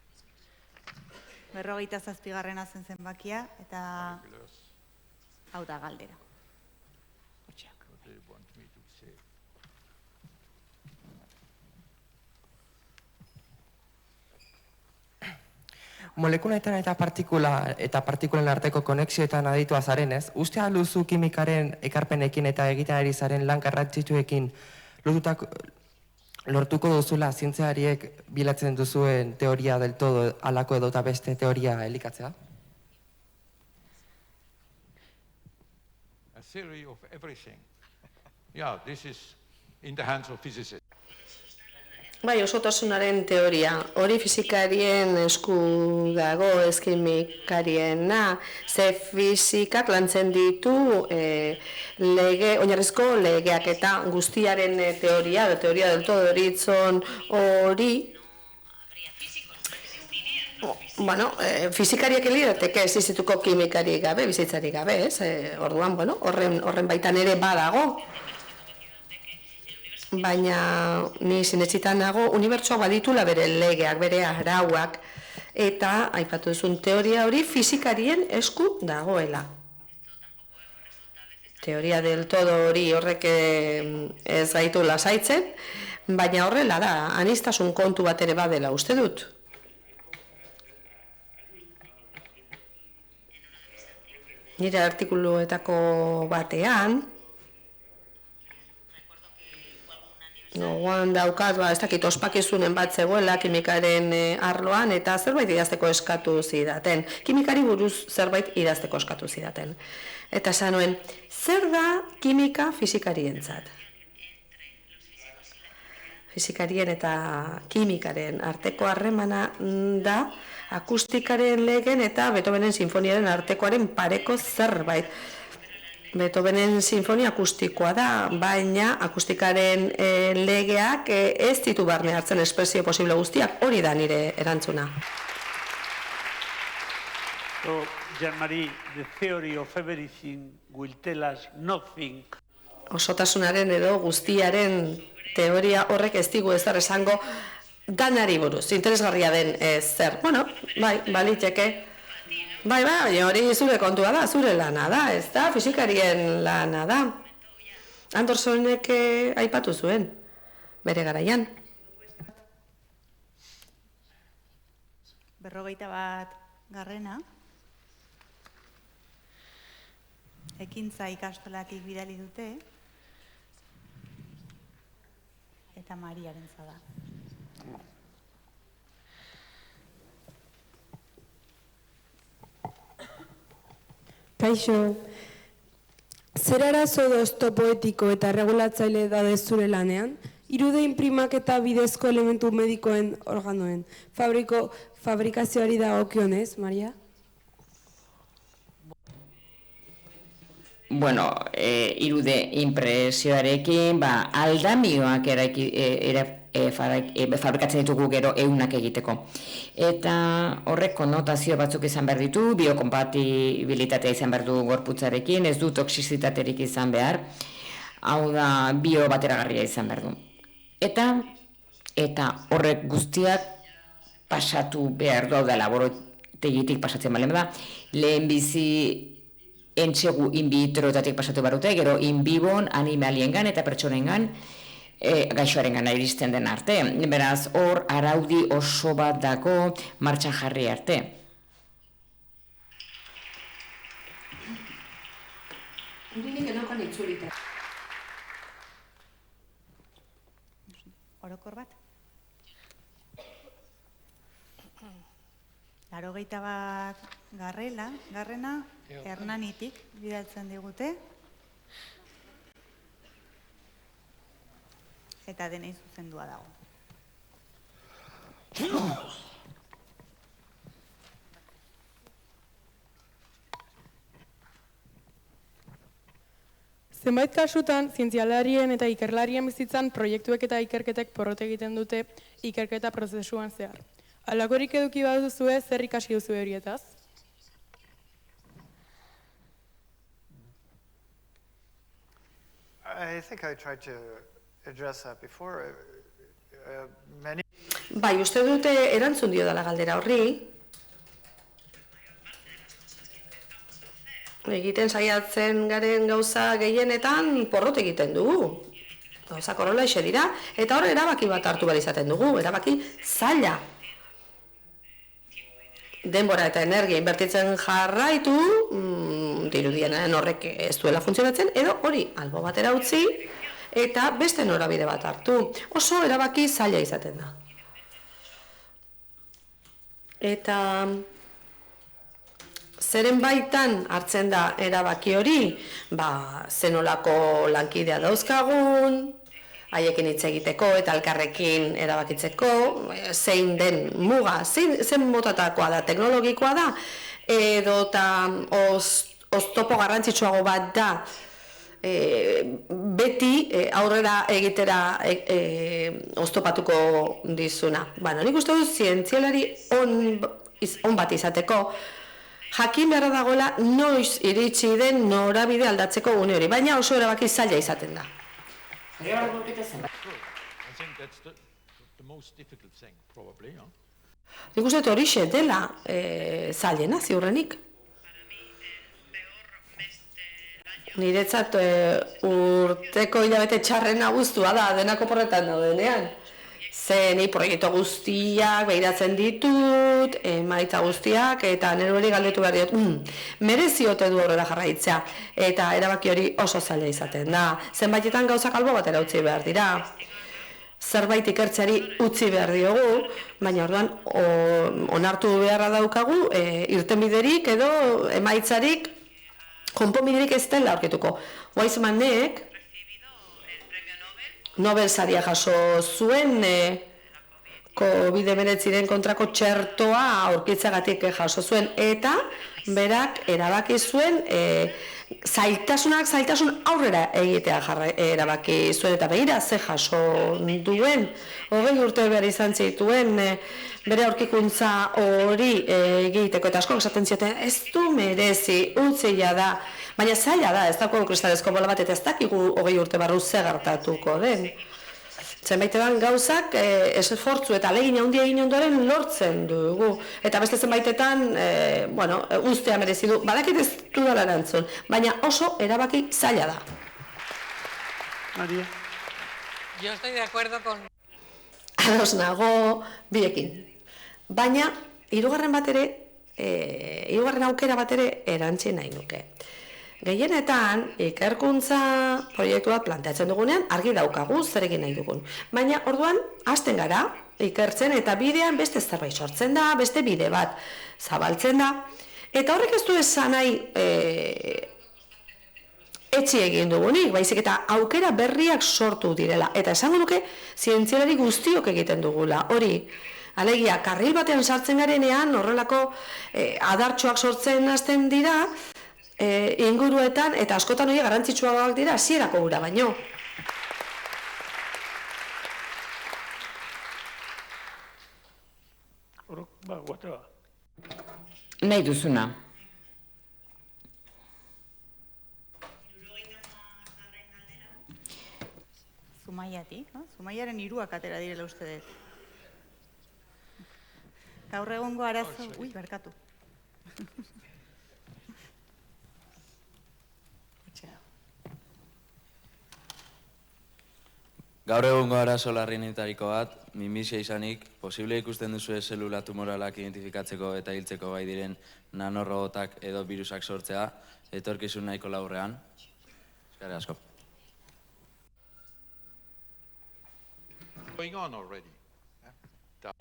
47. zen zenbakia, eta hau da galdera. molekuletan eta partikulen arteko konexioetan aditua zarenez, uste aluzu kimikaren ekarpenekin eta egiten ari zaren lan garrantzitsuekin lortuko duzula zientziariek bilatzen duzuen teoria del todo alako edota beste teoria elikatzea? A theory of everything. Yeah, this is in the hands of physicists. Bai, osotasunaren teoria. Hori fizikarien esku dago, ez kimikariena, ze fizikak lantzen ditu oinarrizko legeak eta guztiaren teoria del todo deritzon hori. Bueno, fizikariak lirateke ez izituko kimikari gabe, bizitzari gabe, ez? Orduan, bueno, horren baitan ere badago. Baina ni sinetsitan nago unibertsoak baditula bere legeak, bere arauak, eta aipatu duzun teoria hori fizikarien esku dagoela. Teoria del todo hori horrek ez gaitu lasaitzen, baina horrela da, aniztasun kontu bat ere badela uste dut. Nire artikuluetako batean, gogoan daukat, ez dakit ospakizunen bat zegoela kimikaren arloan, eta zerbait idazteko eskatu zidaten. Kimikari buruz zerbait idazteko eskatu zidaten. Eta esan zer da kimika fizikarientzat? Fizikarien eta kimikaren arteko harremana da akustikaren legen eta Beethovenen sinfoniaren artekoaren pareko zerbait. Beethovenen sinfonia akustikoa da, baina akustikaren legeak ez ditu barne hartzen espresio posible guztiak, hori da nire erantzuna. So, Jean-Marie, the theory of everything will tell us nothing. Osotasunaren edo guztiaren teoria horrek ez digu ezer esango danari buruz, interesgarria den zer. Bueno, bai, baliteke. Bai, hori zure kontua da, zure lana da, ez da, fizikarien lana da. Andersonek aipatu zuen, bere garaian. 51. Ekintza ikastolatik bidali dute, eta Mariaren zada. Kaixo, zer arazo dozto poetiko eta regulatzaile da zure lanean? Irude inprimaketa bidezko elementu medikoen organoen fabrikazioari dagokionez, Maria? Bueno, irude impresioarekin, aldamioak fabrikatzen ditugu gero eunak egiteko. Eta horrek konnotazio batzuk izan behar ditu, biokompatibilitatea izan behar du gorputzarekin, ez du toxizitaterik izan behar, hau da biobateragarria izan behar du. Eta horrek guztiak pasatu behar du, hau da laborategitik pasatzen balen da, lehen bizi entsegu in vitroetatik pasatu barute, gero in vivon animaliengan eta pertsonengan gaixoarengan iristen den arte. Beraz, hor araudi oso bat dago martxan jarri arte. Orokor bat? 81. garrena Hernanitik bidaltzen digute. Eta denei zuzendua dago. Zenbait kasutan, zientzialarien eta ikerlarien bizitzan proiektuek eta ikerketek porrot egiten dute ikerketa prozesuan zehar. Halakorik eduki baduzue, zer ikasi duzu horietaz? I think I tried to address that before. Bai, uste dute erantzun dio dela galdera horri. Egiten saiatzen garen gauza gehienetan porrot egiten dugu. Gauzak horrela ixe dira, eta hor erabaki bat hartu behar izaten dugu, erabaki zaila. denbora eta energia inbertitzen jarraitu, dirudienen horrek ez duela funtzionatzen, edo hori albo batera utzi eta beste norabide bat hartu. Oso erabaki zaila izaten da. Eta zeren baitan hartzen da erabaki hori, zenolako lankidea dauzkagun, haiekin hitz egiteko eta elkarrekin erabakitzeko, zein den muga, zen motatakoa da, teknologikoa da, edo eta oztopo garrantzitsuago bat da, beti aurrera egitera oztopatuko dizuna. Nik uste dut zientzialari on bat izateko, jakin beharra dagoela noiz iritsi den norabide aldatzeko une hori, baina oso erabaki zaila izaten da. I think that's the most difficult thing, probably. Nik uste dut horixe dela zailena, ziurrenik. Niretzat urteko hilabete txarren abuztua da, denako porretan daudenean. Zen proiektu guztiak behiratzen ditut, emaitza guztiak, eta nire hori galdetu behar diot, mereziote du aurrera jarraitzea, eta erabaki hori oso zaila izaten da. Zenbaitetan gauzak albo batera utzi behar dira. Zerbait ikertzeari utzi behar diogu, baina orduan onartu beharra daukagu, irtenbiderik edo emaitzarik, konponbiderik ez dela aurkituko. Weizmannek Nobel saria jaso zuen COVID-19 kontrako txertoa aurkitzagatik jaso zuen, eta berak erabaki zuen zailtasun aurrera egitea erabaki zuen, eta begira ze jaso duen, 20 urte behar izan zituen bere aurkikuntza hori egiteko, eta asko esaten zioten ez du merezi, utzila da, baina zaila da, ez dago kristalezko bola bat, eta ez dakigu 20 urte barru ze gertatuko den. Zenbaitetan gauzak esfortzu eta ahalegin handia egin ondoren lortzen dugu. Eta beste zenbaitetan, ustea merezi du, badakit ez dudala erantzun, baina oso erabaki zaila da. Maria? Yo estoy de acuerdo con... Ados nago biekin. Baina, hirugarren aukera bat ere erantzi nahi nuke. Gehienetan, ikerkuntza proiektu bat planteatzen dugunean, argi daukagu zer egin nahi dugun. Baina, orduan, hasten gara, ikertzen eta bidean beste zerbait sortzen da, beste bide bat zabaltzen da. Eta horrek ez du esan nahi etxi egin dugunik, baizik eta aukera berriak sortu direla. Eta esango nuke, zientzialari guztiok egiten dugula. Hori, alegia, karril batean sartzen garenean, horrelako adartxoak sortzen hasten dira, inguruetan, eta askotan hori garrantzitsuagoak dira, hasierako gura baino. Nahi duzuna. Zumaiatik, Zumaiaren 3 atera direla uste dut. Gaur egongo arazo... Ui, barkatu. Gaur egungo arazo larrienetariko bat, minbizia izanik, posible ikusten duzu zelula tumoralak identifikatzeko eta hiltzeko gai diren nanorobotak edo virusak sortzea, etorkizun nahiko laurrean. Eskerrik asko.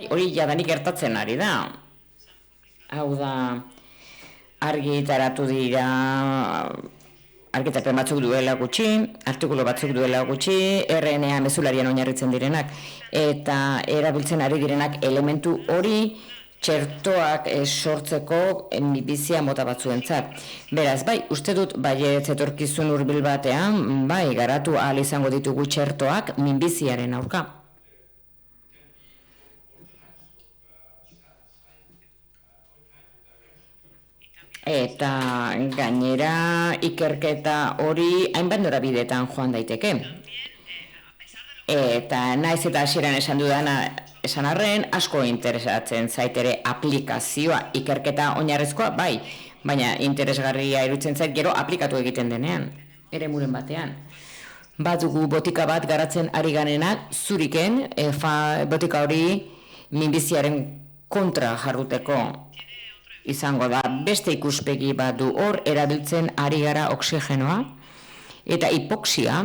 Hori jadanik gertatzen ari da. Hau da, argitaratu dira... Argitapen batzuk duela gutxi, artikulu batzuk duela gutxi, RNA mezularian oinarritzen direnak, eta erabiltzen ari direnak elementu hori txertoak sortzeko minbizia mota batzuentzat. Beraz, bai, uste dut, baietz etorkizun hurbil batean, bai, garatu ahal izango ditugu txertoak minbiziaren aurka. Eta gainera ikerketa hori hainbat norabideetan joan daiteke. Eta naiz eta hasieran esan dudana esan arren, asko interesatzen zaitere aplikazioa, ikerketa oinarrizkoa, bai, baina interesgarria iruditzen zait gero aplikatu egiten denean, ere muren batean. Badugu botika bat garatzen ari garenak, zuriken, botika hori minbiziaren kontra jarruteko. izango da. Beste ikuspegi bat du, hor erabiltzen ari gara oksigenoa, eta hipoksia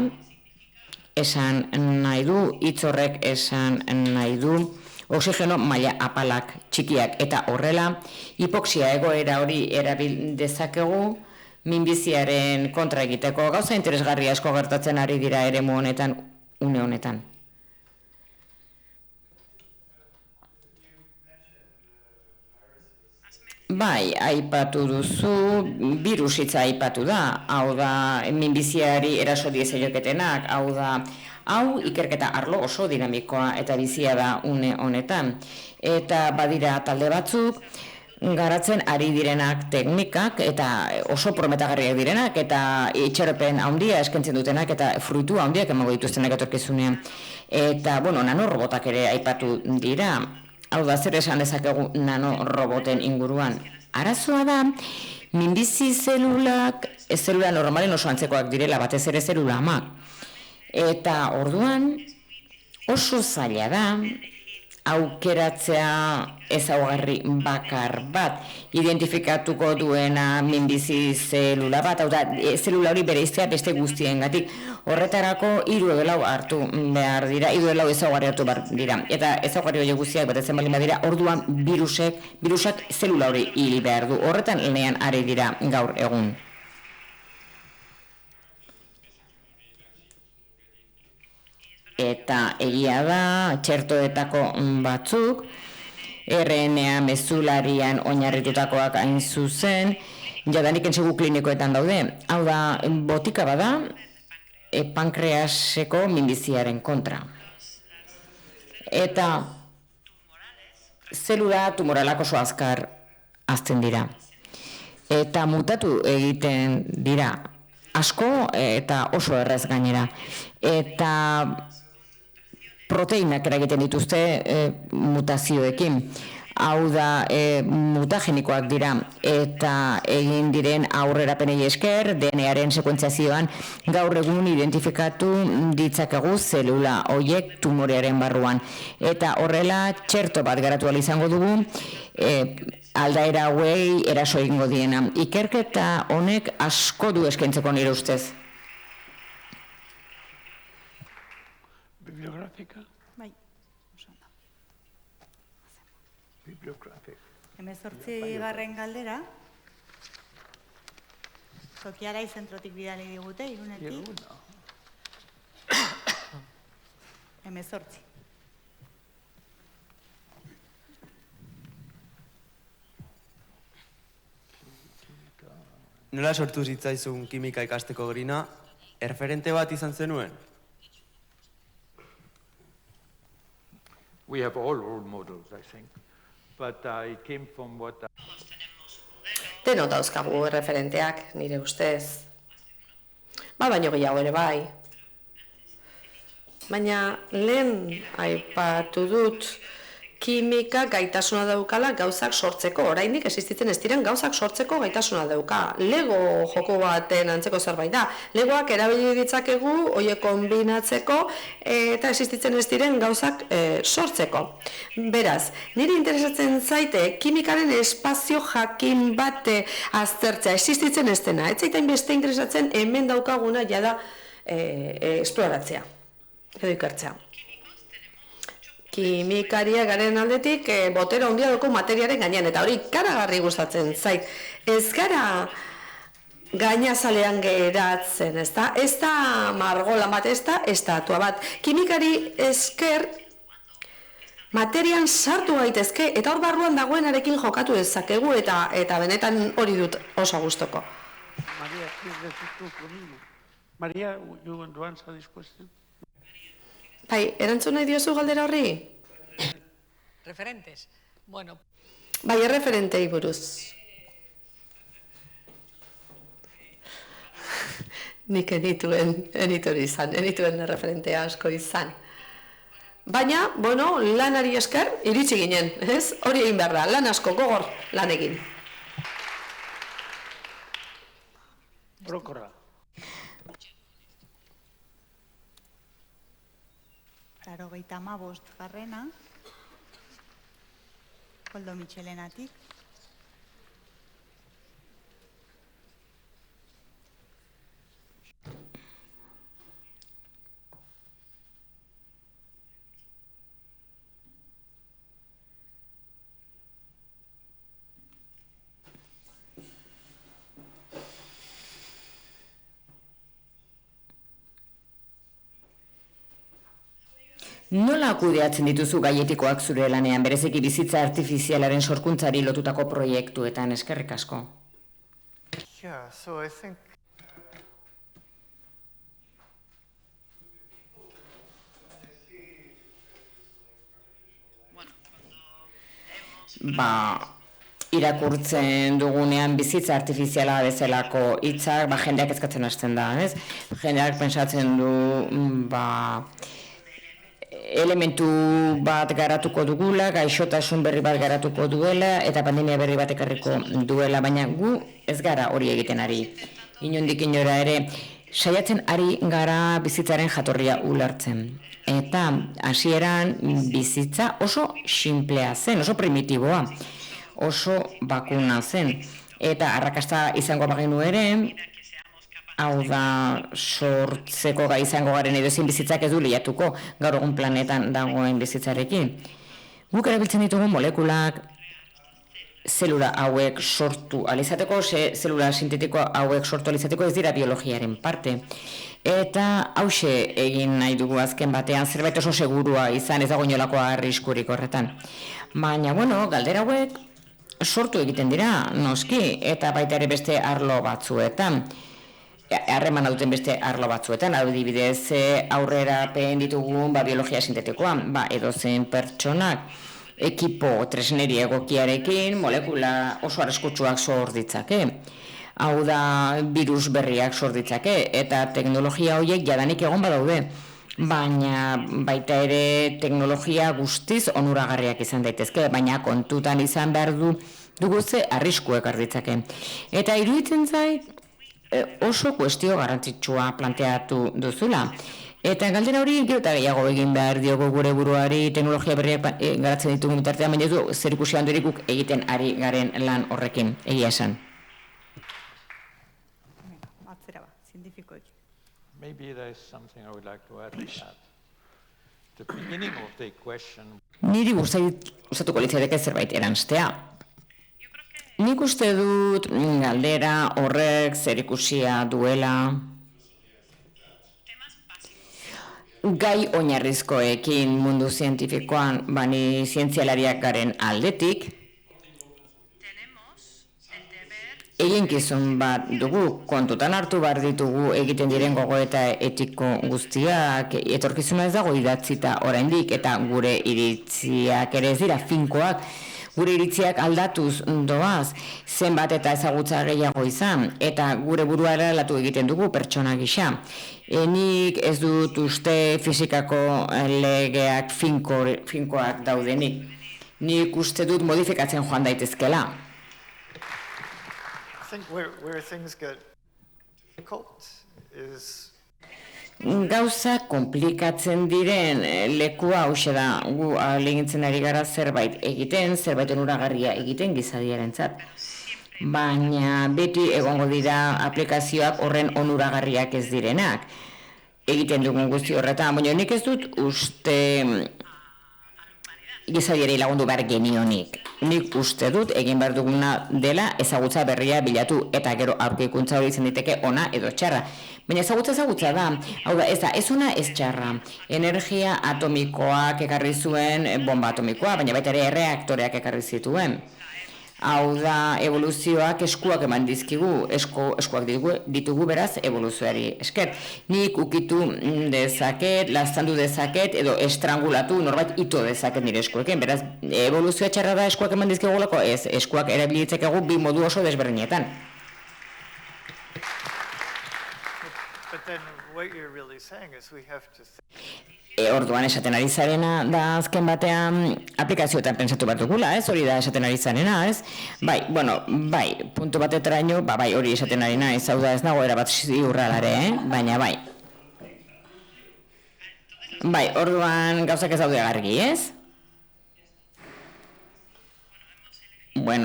esan nahi du, hitz horrek esan nahi du, oksigeno maila apalak txikiak, eta horrela hipoksia egoera hori erabil dezakegu minbiziaren kontra egiteko. Gauza interesgarria asko gertatzen ari dira eremu honetan, une honetan. Bai, aipatu duzu, virus hitza aipatu da, hau da minbiziari eraso diezaioketenak, hau da, hau ikerketa arlo oso dinamikoa eta bizia da une honetan. Eta badira talde batzuk, garatzen ari direnak teknikak eta oso prometagarriak direnak eta itxaropen handia eskaintzen dutenak eta fruitu handiak emango dituztenak etorkizunean. Eta, nanorobotak ere aipatu dira. Hau da, zer esan dezakegu nanoroboten inguruan. Arazoa da, minbizi zelulak, zelula normalen oso antzekoak direla, batez ere zelula amak. Eta orduan, oso zaila da, aukeratzea ezaugarri bakar bat, identifikatuko duena minbizi zelula bat, hau da, zelula hori bereiztea beste guztiengatik. Horretarako 3 edo 4 hartu behar dira, 3 edo 4 ezaugarri hartu behar dira. Eta ezaugarri hori guztiak betetzen baldin badira, orduan virusak zelula hori hil behar du. Horretan lanean ari dira gaur egun. Eta egia da, txertoetako batzuk, RNA mezularian oinarritutakoak hain zuzen, jadanik entsegu klinikoetan daude. Hau da, botika bada, pankreaseko minbiziaren kontra. Eta zelula tumoralak oso azkar hazten dira. Eta mutatu egiten dira asko eta oso errez gainera. Eta proteinak eragiten dituzte mutazioekin. Hau da, mutagenikoak dira eta egin diren aurrerapenei esker, DNA-aren sekuentziazioan gaur egun identifikatu ditzakegu zelula horiek tumorearen barruan. Eta horrela txerto bat garatu ahal izango dugu, aldaera hauei eraso egingo diena. Ikerketa honek asko du eskaintzeko nire ustez. Bibliográfica. Bai, oso ondo. Bibliográfica. 18. galdera. Tokiarai zentrotik bidali digute, Irunetik. 18. Nola sortu zitzaizun kimika ikasteko grina, erreferente bat izan zenuen? We have all role models, I think, but I came from what Denok dauzkagu referenteak, nire ustez. Baino gehiago ere bai. Baina lehen aipatu dut kimika gaitasuna daukala gauzak sortzeko. Oraindik existitzen ez diren gauzak sortzeko gaitasuna dauka. Lego joko baten antzeko zerbait da. Legoak erabili ditzakegu, horiek kombinatzeko eta existitzen ez diren gauzak sortzeko. Beraz, niri interesatzen zaite kimikaren espazio jakin bate aztertzea, existitzen ez dena. Ez zaitain beste interesatzen hemen daukaguna jada esploratzea, edo ikertzea. Kimikaria garen aldetik botero handia dugu materiaren gainean, eta hori ikaragarri gustatzen zait. Ez gara gainazalean geratzen, ez da? Ez da margola bat, ez da estatua bat. Kimikari esker materian sartu gaitezke, eta hor barruan dagoenarekin jokatu dezakegu, eta benetan hori dut oso gustoko. María, ¿quieres decir tú lo mismo? María, you want to answer this question? Bai, erantzun nahi diozu galdera horri? Referentes. Bueno. Bai, erreferentei buruz. Nik enituen erreferente asko izan. Baina, lanari esker, iritsi ginen, ez? Hori egin behar da, lan asko, gogor lan egin. Brokorra. Claro, 55. Koldo Mitxelenatik. Nola kudeatzen dituzu gaietikoak zure lanean, bereziki bizitza artifizialaren sorkuntzari lotutako proiektuetan? Eskerrik asko. Yeah, so I think irakurtzen dugunean bizitza artifiziala bezalako hitzak, jendeak ezkatzen hasten da, ez? Jendeak pentsatzen du, elementu bat garatuko dugula, gaixotasun berri bat garatuko duela, eta pandemia berri bat ekarriko duela, baina gu ez gara hori egiten ari. Inondik inora ere, saiatzen ari gara bizitzaren jatorria ulertzen. Eta hasieran bizitza oso sinplea zen, oso primitiboa, oso bakuna zen. Eta arrakasta izango bagenu ere, hau da sortzeko gai izango garen edozin bizitzak ez du lehiatuko gaur egun planetan dagoen bizitzarekin. Guk erabiltzen ditugu molekulak, zelula hauek sortu alizateko, zelula sintetiko hauek sortu alizateko ez dira biologiaren parte. Eta hause egin nahi dugu azken batean, zerbait oso segurua izan, ez dago inolako arriskurik horretan. Baina, galdera hauek sortu egiten dira, noski, eta baita ere beste arlo batzuetan. Harremana duten beste arlo batzuetan, adibidez aurrerapen ditugun biologia sintetikoan, edozein pertsonak ekipo tresneri egokiarekin molekula oso arriskutsuak sor ditzake. Hau da virus berriak sor ditzake eta teknologia horiek jadanik egon badaude, baina baita ere teknologia guztiz onuragarriak izan daitezke, baina kontutan izan behar dugu ze arriskuek arditzake. Eta iruditzen zait oso kuestio garrantzitsua planteatu duzula. Eta galdera hori gero eta gehiago egin behar diogu gure buruari teknologia berriak garatzen ditugun bitartean, baina du zer ikusi handorik guk egiten ari garen lan horrekin, egia esan. Maybe there's something I would like to add to that. The beginning of the question. Niri gustatuko litzateke zerbait eranztea. Nik uste dut galdera horrek zerikusia duela gai oinarrizkoekin mundu zientifikoan, bani zientzialariak garen aldetik, eginkizun bat dugu, kontutan hartu behar ditugu egiten diren gogoeta etiko guztiak, etorkizuna ez dago idatzita oraindik, eta gure iritziak ere ez dira finkoak, gure iritziak aldatuz doaz, zenbat eta ezagutza gehiago izan, eta gure burua eralatu egiten dugu pertsona gisa. Nik ez dut uste fizikako legeak finkoak daudenik. Nik uste dut modifikatzen joan daitezkela. I think where things get difficult is gauza komplikatzen diren lekua hause da, gu ahalegintzen ari gara zerbait egiten, zerbait onuragarria egiten gizadiarentzat. Baina beti egongo dira aplikazioak horren onuragarriak ez direnak. Egiten dugun guzti horretan, baina nik ez dut uste gizadiari lagundu behar genionik. Nik uste dut egin behar duguna dela ezagutza berria bilatu eta gero aurkikuntza hori izan diteke ona edo txarra. Baina ezagutza da, hau da, ez ona ez txarra. Energia atomikoak ekarri zuen bomba atomikoa, baina baita ere erreaktoreak ekarri zituen. Hau da, evoluzioak eskuak eman dizkigu, eskuak ditugu beraz evoluzioari esker. Nik ukitu dezaket, laztandu dezaket, edo estrangulatu, norbait ito dezaket nire eskuekin. Beraz, evoluzioa txarra da eskuak eman dizkigulako, ez, eskuak erabilitzekegu bi modu oso desberdinetan. But then what you're really saying is we have to think. Orduan esaten ari zarena da azken batean aplikazioetan pentsatu bat dugula, ez? Hori da esaten ari zarena, ez? Bai, puntu batetaraino, bai, hori esaten ari naiz, hau da ez nago erabat ziurralare, baina bai. Bai, orduan gauzak ez daude gargi, ez?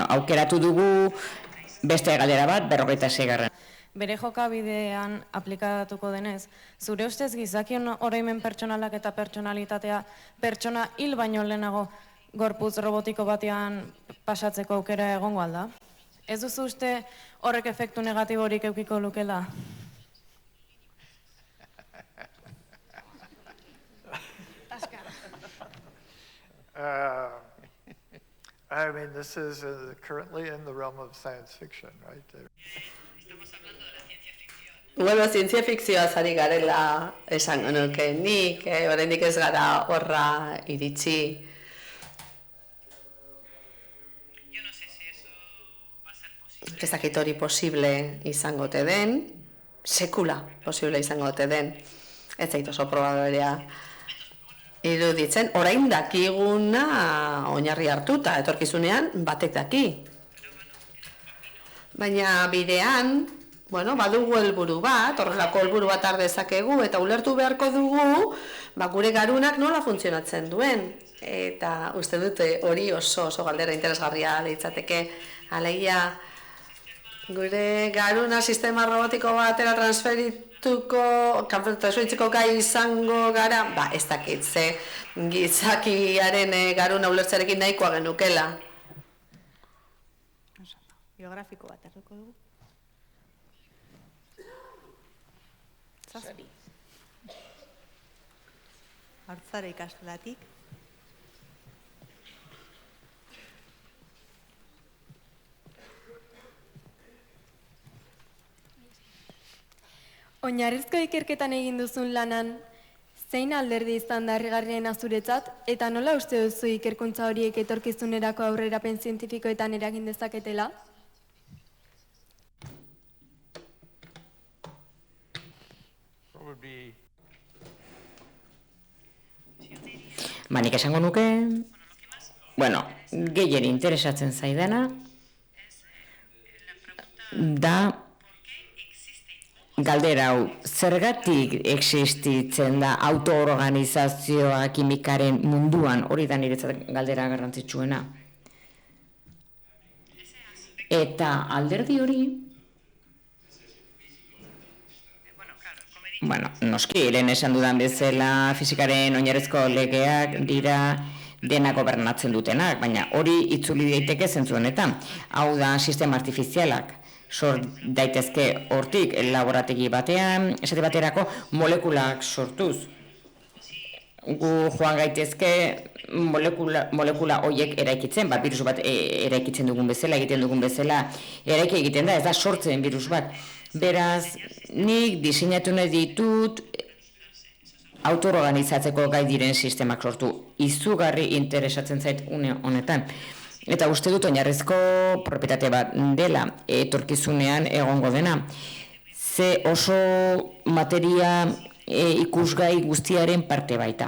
Aukeratu dugu beste galdera bat, 46. Bere jokabidean aplikatuko denez, zure ustez gizakion oroimen pertsonalak eta pertsonalitatea pertsona hil baino lehenago gorputz robotiko batean pasatzeko aukera egongo alda? Ez duzu uste horrek efektu negatiborik eukiko lukela? I mean, this is currently in the realm of science fiction, right? Bueno, zientzia fikzioa zari garela esango nuke. Nik, oraindik ez gara horra iritsi. Ez dakit hori posible izango ote den, sekula posible izango ote den. Ez zait oso probadorea iruditzen, orain dakiguna oinarri hartuta, etorkizunean batek daki. Baina bidean, badugu helburu bat, horrelako helburu bat har dezakegu eta ulertu beharko dugu, gure garunak nola funtzionatzen duen. Eta uste dute hori oso galdera interesgarria litzateke. Alegia, gure garuna sistema robotiko batera transferitzeko gai izango gara, ez dakit, ze gizakiaren garuna ulertzarekin nahikoa genukela. Biografiko bat erreko dugu. Zazpi. Hartzara ikastolatik. Oinarrizko ikerketan egin duzun lanan, zein alderdi izan da harrigarriena zuretzat, eta nola uste duzu ikerkuntza horiek etorkizunerako aurrerapen zientifikoetan eragin dezaketela? Nik esango nuke, gehien interesatzen zaidana, da galdera hau, zergatik existitzen da autoorganizazioa kimikaren munduan, hori da niretzat galdera garrantzitsuena. Eta alderdi hori, noski, lehen esan dudan bezala fizikaren oinarrizko legeak dira dena gobernatzen dutenak, baina hori itzuli daiteke zentzu honetan. Hau da sistema artifizialak. Sort daitezke hortik laborategi batean, esate baterako molekulak sortuz. Gu joan gaitezke molekula horiek eraikitzen, virus bat eraikitzen dugun bezala, egiten dugun bezala, eraiki egiten da, ez da sortzen virus bat. Beraz, nik diseinatu nahi ditut autoorganizatzeko gai diren sistemak sortu. Izugarri interesatzen zait une honetan. Eta uste dut oinarrizko propietate bat dela, etorkizunean egongo dena. Ze oso materia ikusgai guztiaren parte baita.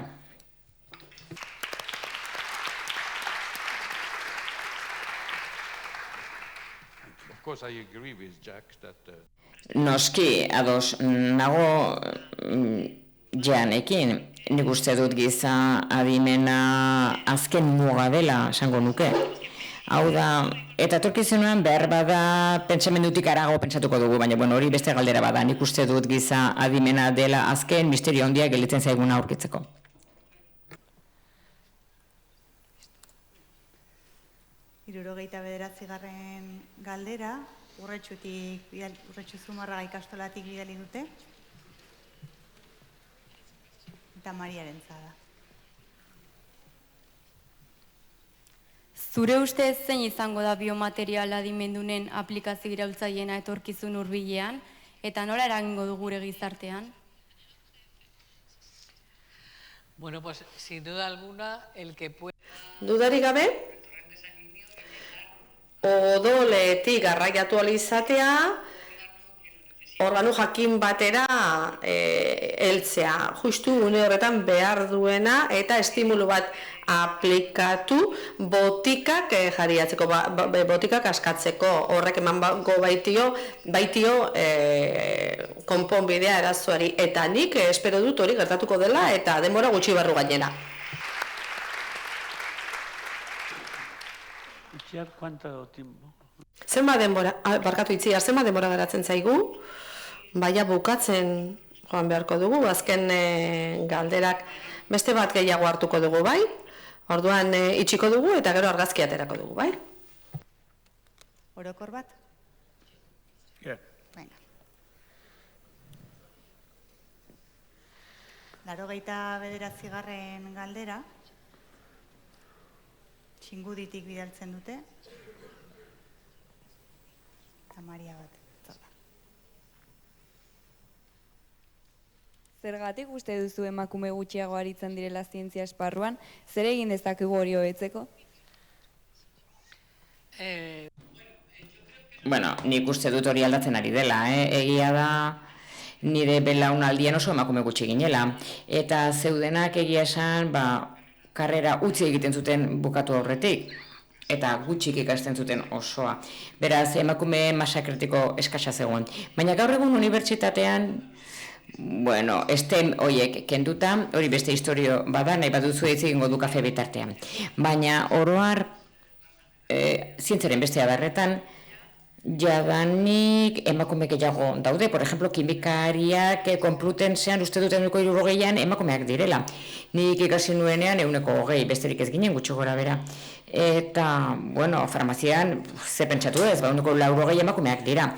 Of course, I agree with Jack that... Noski, ados, nago Janekin, nik uste dut giza adimena azken muga dela, esango nuke. Hau da, eta etorkizunean behar bada pentsamendutik arago pentsatuko dugu, baina hori beste galdera bada, nik uste dut giza adimena dela azken misterio handia gelditzen zaiguna aurkitzeko. Hirurogeita bederatzigarren galdera, Urretxu Zumarraga ikastolatik bidali dute, eta Mariarentzat da. Zure ustez zein izango da biomaterial adimendunen aplikazio iraultzaileena etorkizun hurbilean, eta nola eragingo du gure gizartean? Bueno, pues sin duda alguna el que puede... Dudarik gabe, odoletik garraiatu alizatea, organu jakin batera heltzea, justu une horretan behar duena eta estimulu bat aplikatu botikak jariatzeko, botikak askatzeko, horrek emango baitio konponbidea erazoari, eta nik espero dut hori gertatuko dela eta denbora gutxi barru gainera. Zenba denbora, barkatu Itziar, zenba denbora geratzen zaigu? Baina bukatzen joan beharko dugu, azken galderak beste bat gehiago hartuko dugu, bai? Orduan itxiko dugu eta gero argazkia aterako dugu, bai? Orokor bat? Venga. 89. galdera. Txinguditik bidaltzen dute. Eta Maria bat. Zergatik uste duzu emakume gutxiago aritzen direla zientzia esparruan, zer egin dezakegu hori hobetzeko? Bueno, nik uste dut hori aldatzen ari dela, egia da nire belaunaldian oso emakume gutxi ginela. Eta zeudenak egia esan, karrera utzi egiten zuten bukatu aurretik. Eta gutxik ikasten zuten osoa. Beraz, emakume masa kritiko eskasa zegoen. Baina gaur egun unibertsitatean, bueno, STEM horiek kenduta, hori beste historio bada, nahi baduzu ez egingo du kafe bitartean. Baina oroar, zientzaren bestea darretan, jadanik emakume gehiago daude. Por ejemplo, kimikariak konplutensean uste duten 60an emakumeak direla. Nik ikasi nuenean 120, besterik ez ginen gutxi gora bera. Eta, bueno, farmazian, ze pentsatu ez, 180 emakumeak dira.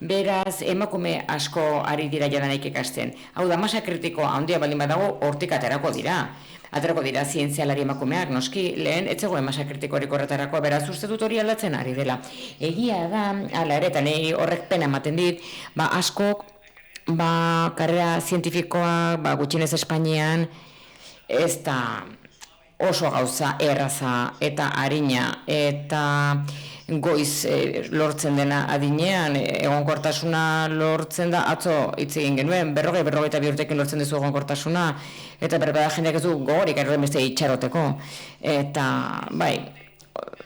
Beraz, emakume asko ari dira jadanik ikasten. Hau da, masa kritikoa handia baldin badago, hortik aterako dira. Aterako dira zientzialari emakumeak, noski, lehen, ez zegoen masa kritikorik horretarako, beraz, uste dut hori aldatzen ari dela. Egia da, ala ere, eta nahi horrek pena ematen dit, askok, karrera zientifikoa, gutxienez Espainian, ez da oso gauza erraza eta arina, eta goiz lortzen dena adinean, egonkortasuna lortzen da, atzo hitz egin genuen, 40-42 urtekin lortzen duzu egonkortasuna, eta berbada jendeak ez du gogorik erren beste itxaroteko. Eta,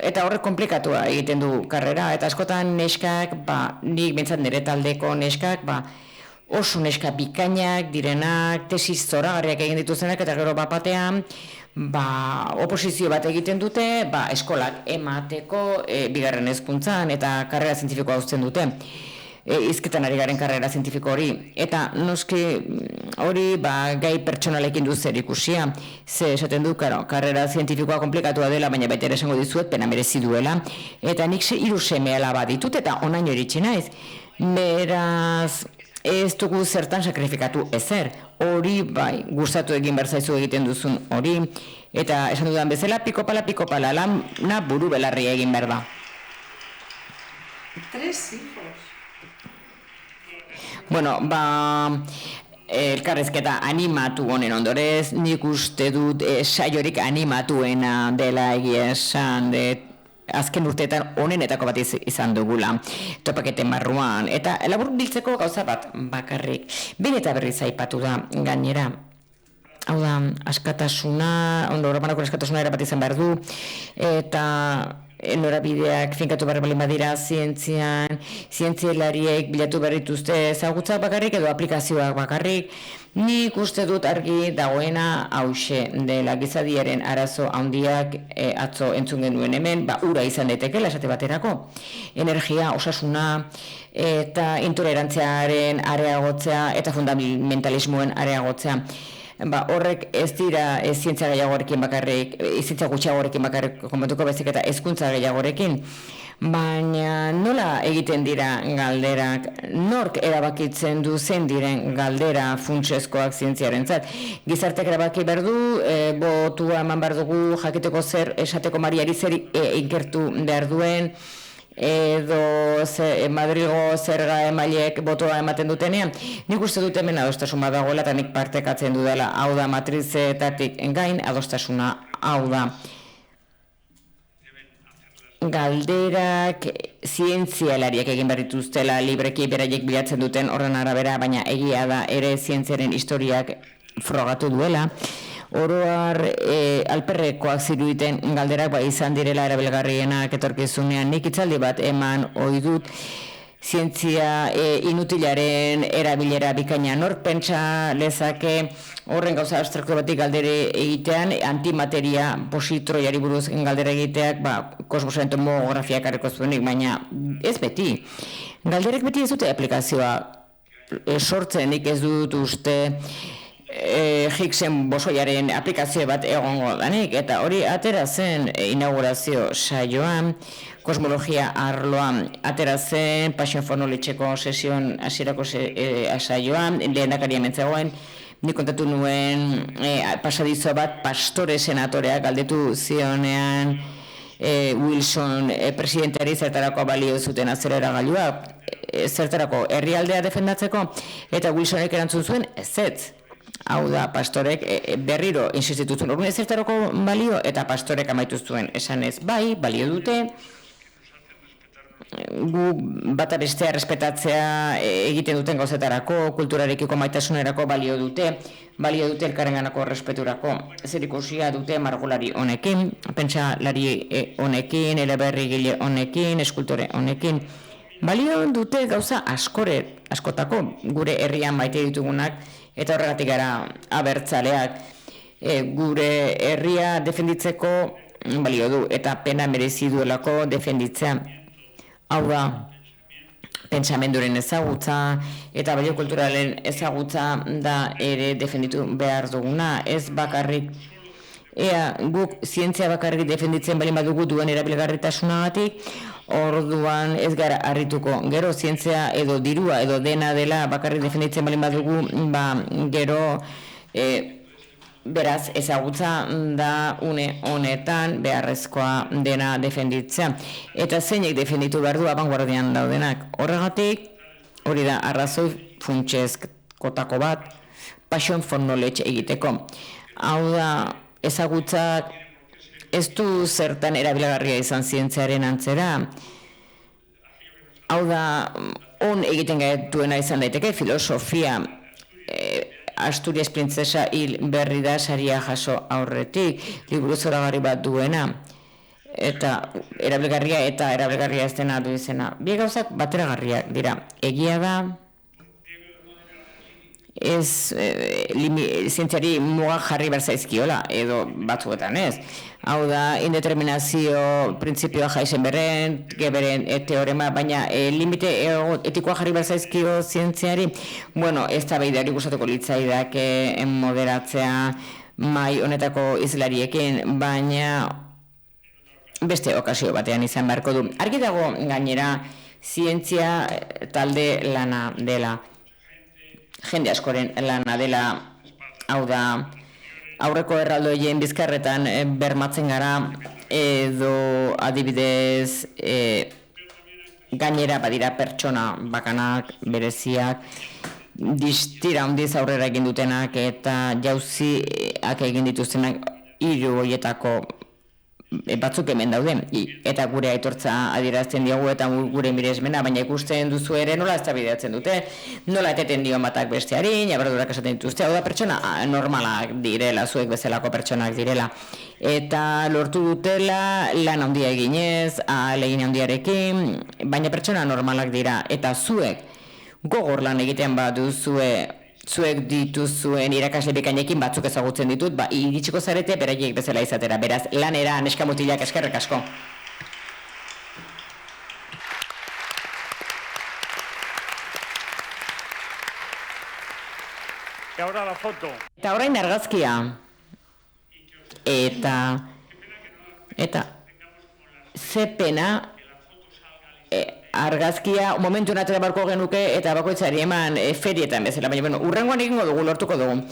eta horrek komplikatua egiten du karrera, eta askotan neskak, nik bintzat nire taldeko neskak, oso neska bikainak direnak, tesis zoragarriak egin dituzenak, eta gero batean, oposizio bat egiten dute, eskolak emateko bigarren hezkuntzan eta karrera zientifikoa uzten dute. Hizketan ari garen karrera zientifiko hori. Eta noski hori gai pertsonalekin du zer ikusia. Ze esaten du, karrera zientifikoa komplikatua dela, baina baita ere esango dizuet, pena merezi duela. Eta nik 3 seme alaba ditut eta onaino iritsi naiz. Beraz, ez dugu zertan sakrifikatu ezer. Hori gustatu egin berzaizu egiten duzun hori. Eta esan dudan bezala, pikopala, lana buru belarri egin behar da. 3 hijos. Bueno, elkarrezketa animatu honen ondorez, nik uste dut saiorik animatuena dela egia esan, azken urteetan honenetako bat izan dugula, topaketen barruan. Eta labur biltzeko gauza bat bakarrik, behin eta berriz aipatu da gainera. Hau da, askatasuna, Europanako askatasuna erabat izan behar du, eta norabideak finkatu behar balin badira zientzian, zientzialariek bilatu behar dituzte ezagutzak bakarrik edo aplikazioak bakarrik. Nik uste dut argi dagoena hause dela gizadiaren arazo handiak atzo entzun genuen hemen, ura izan daitekela esate baterako. Energia, osasuna eta intolerantziaren areagotzea eta fundamentalismoen areagotzea. Horrek ez dira zientzia gehiagorekin bakarrik, zientzia gutxiagorekin bakarrik konbatuko bezik eta hezkuntza gehiagorekin. Baina nola egiten dira galderak, nork erabakitzen du zen diren galdera funtsezkoak zientziarentzat. Gizarteak erabaki behar du, botua eman behar dugu, jakiteko zer esateko Mariari zer ikertu behar duen, edo Madrilgo zerga emaileek botoa ematen dutenean. Nik uste dut hemen adostasun bat dagoela eta nik partekatzen dudala, hau da matrizetatik gain adostasuna hau da. Galderak zientzialariak egin behar dituztela libreki beraiek bilatzen duten horren arabera, baina egia da ere zientziaren historiak frogatu duela. Oroar alperrekoak ziruditen galderak izan direla erabilgarrienak etorkizunean. Nik hitzaldi bat eman ohi dut zientzia inutilaren erabilera bikaina. Nork pentsa lezake horren gauza abstraktu batik galdere egitean, antimateria positroiari buruz galdera egiteak, kosmosaren tomografia karriko zuenik, baina ez beti. Galderek beti ez dute aplikazioa sortzen, nik ez dut uste Higgsen bosoiaren aplikazio bat egongo danik, eta hori atera zen inaugurazio saioan, kosmologia arloan atera zen, Passion for Knowledge-eko sesion hasierako saioan, lehendakaria mentzegoen, nik kontatu nuen pasadizo bat pastore senatoreak galdetu zionean Wilson presidenteari zertarako balio zuten azereragailua, zertarako herrialdea defendatzeko, eta Wilsonek erantzun zuen ezetz. Hau da, pastorek berriro insistituzun urune zertarako balio, eta pastorek amaitu zuen esanez bai, balio dute, gu bata bestea respetatzea egiten duten gauzetarako, kulturarekiko maitasunerako balio dute elkarrenganako respeturako. Zer ikusia dute margolari honekin, pentsalari honekin, eleberrigile honekin, eskultore honekin. Balio dute gauza askotako gure herrian maite ditugunak, eta horregatik gara abertzaleak. Gure herria defenditzeko balio du, eta pena merezi duelako defenditzea. Hau da, pentsamenduren ezagutza eta balio kulturalen ezagutza da ere defenditu behar duguna, ez bakarrik. Guk zientzia bakarrik defenditzen balin badugu duen erabilgarritasunagatik, orduan ez gara harrituko. Gero zientzia edo dirua edo dena dela bakarrik defenditzen balin badugu, gero beraz ezagutza da une honetan beharrezkoa dena defenditzea. Eta zeinek defenditu behar du abanguardian daudenak. Horregatik, hori da arrazoi funtsezkotako bat, passion for knowledge egiteko. Hau da, ezagutzak ez du zertan erabilgarria izan zientziaren antzera. Hau da, on egiten gaituena izan daiteke, filosofia, Asturias Printzesa hil berri da saria jaso aurretik, liburu zoragarri bat duena, eta erabilgarria ez dena du izena. Bi gauzak bateragarriak dira. Egia da, ez zientziari mugak jarri berzaizkiola, edo batzuetan ez. Hau da, indeterminazio printzipioa Heisenbergen, Geberen teorema, baina limite etikoa jarri berzaizkio zientziari, bueno, ez da behidari gustatuko litzaidak moderatzea mai honetako izlariekin, baina beste okazio batean izan beharko du. Argi dago gainera, zientzia talde lana dela. Jende askoren lana dela, hau da, aurreko erraldoien bizkarretan bermatzen gara, edo adibidez gainera badira pertsona bakanak, bereziak, distira handiz aurrera egin dutenak eta jauziak egin dituztenak hiru horietako batzuk hemen daude, eta gure aitortza adierazten diogu eta gure miresmena, baina ikusten duzu ere nola eztabaidatzen dute, nola eteten dio batak besteari, nabardurak esaten dituzte, hau da pertsona normalak direla, zuek bezalako pertsonak direla, eta lortu dutela lan handia eginez, ahalegin handiarekin, baina pertsona normalak dira, eta zuek gogor lan egiten baduzue, zuek dituzuen irakasle bikainekin batzuk ezagutzen ditut, iritsiko zarete beraiek bezala izatera. Beraz, lanera neskamutilak eskerrik asko. Ahora la foto. Eta orain argazkia. Eta ze pena argazkia momentu natera barko genuke eta bakoitzari eman ferietan bezala, baina bueno, urrengoan egingo dugu, lortuko dugu.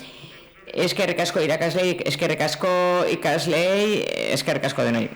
Eskerrik asko irakasleik, eskerrik asko ikaslei, eskerrik asko denoi.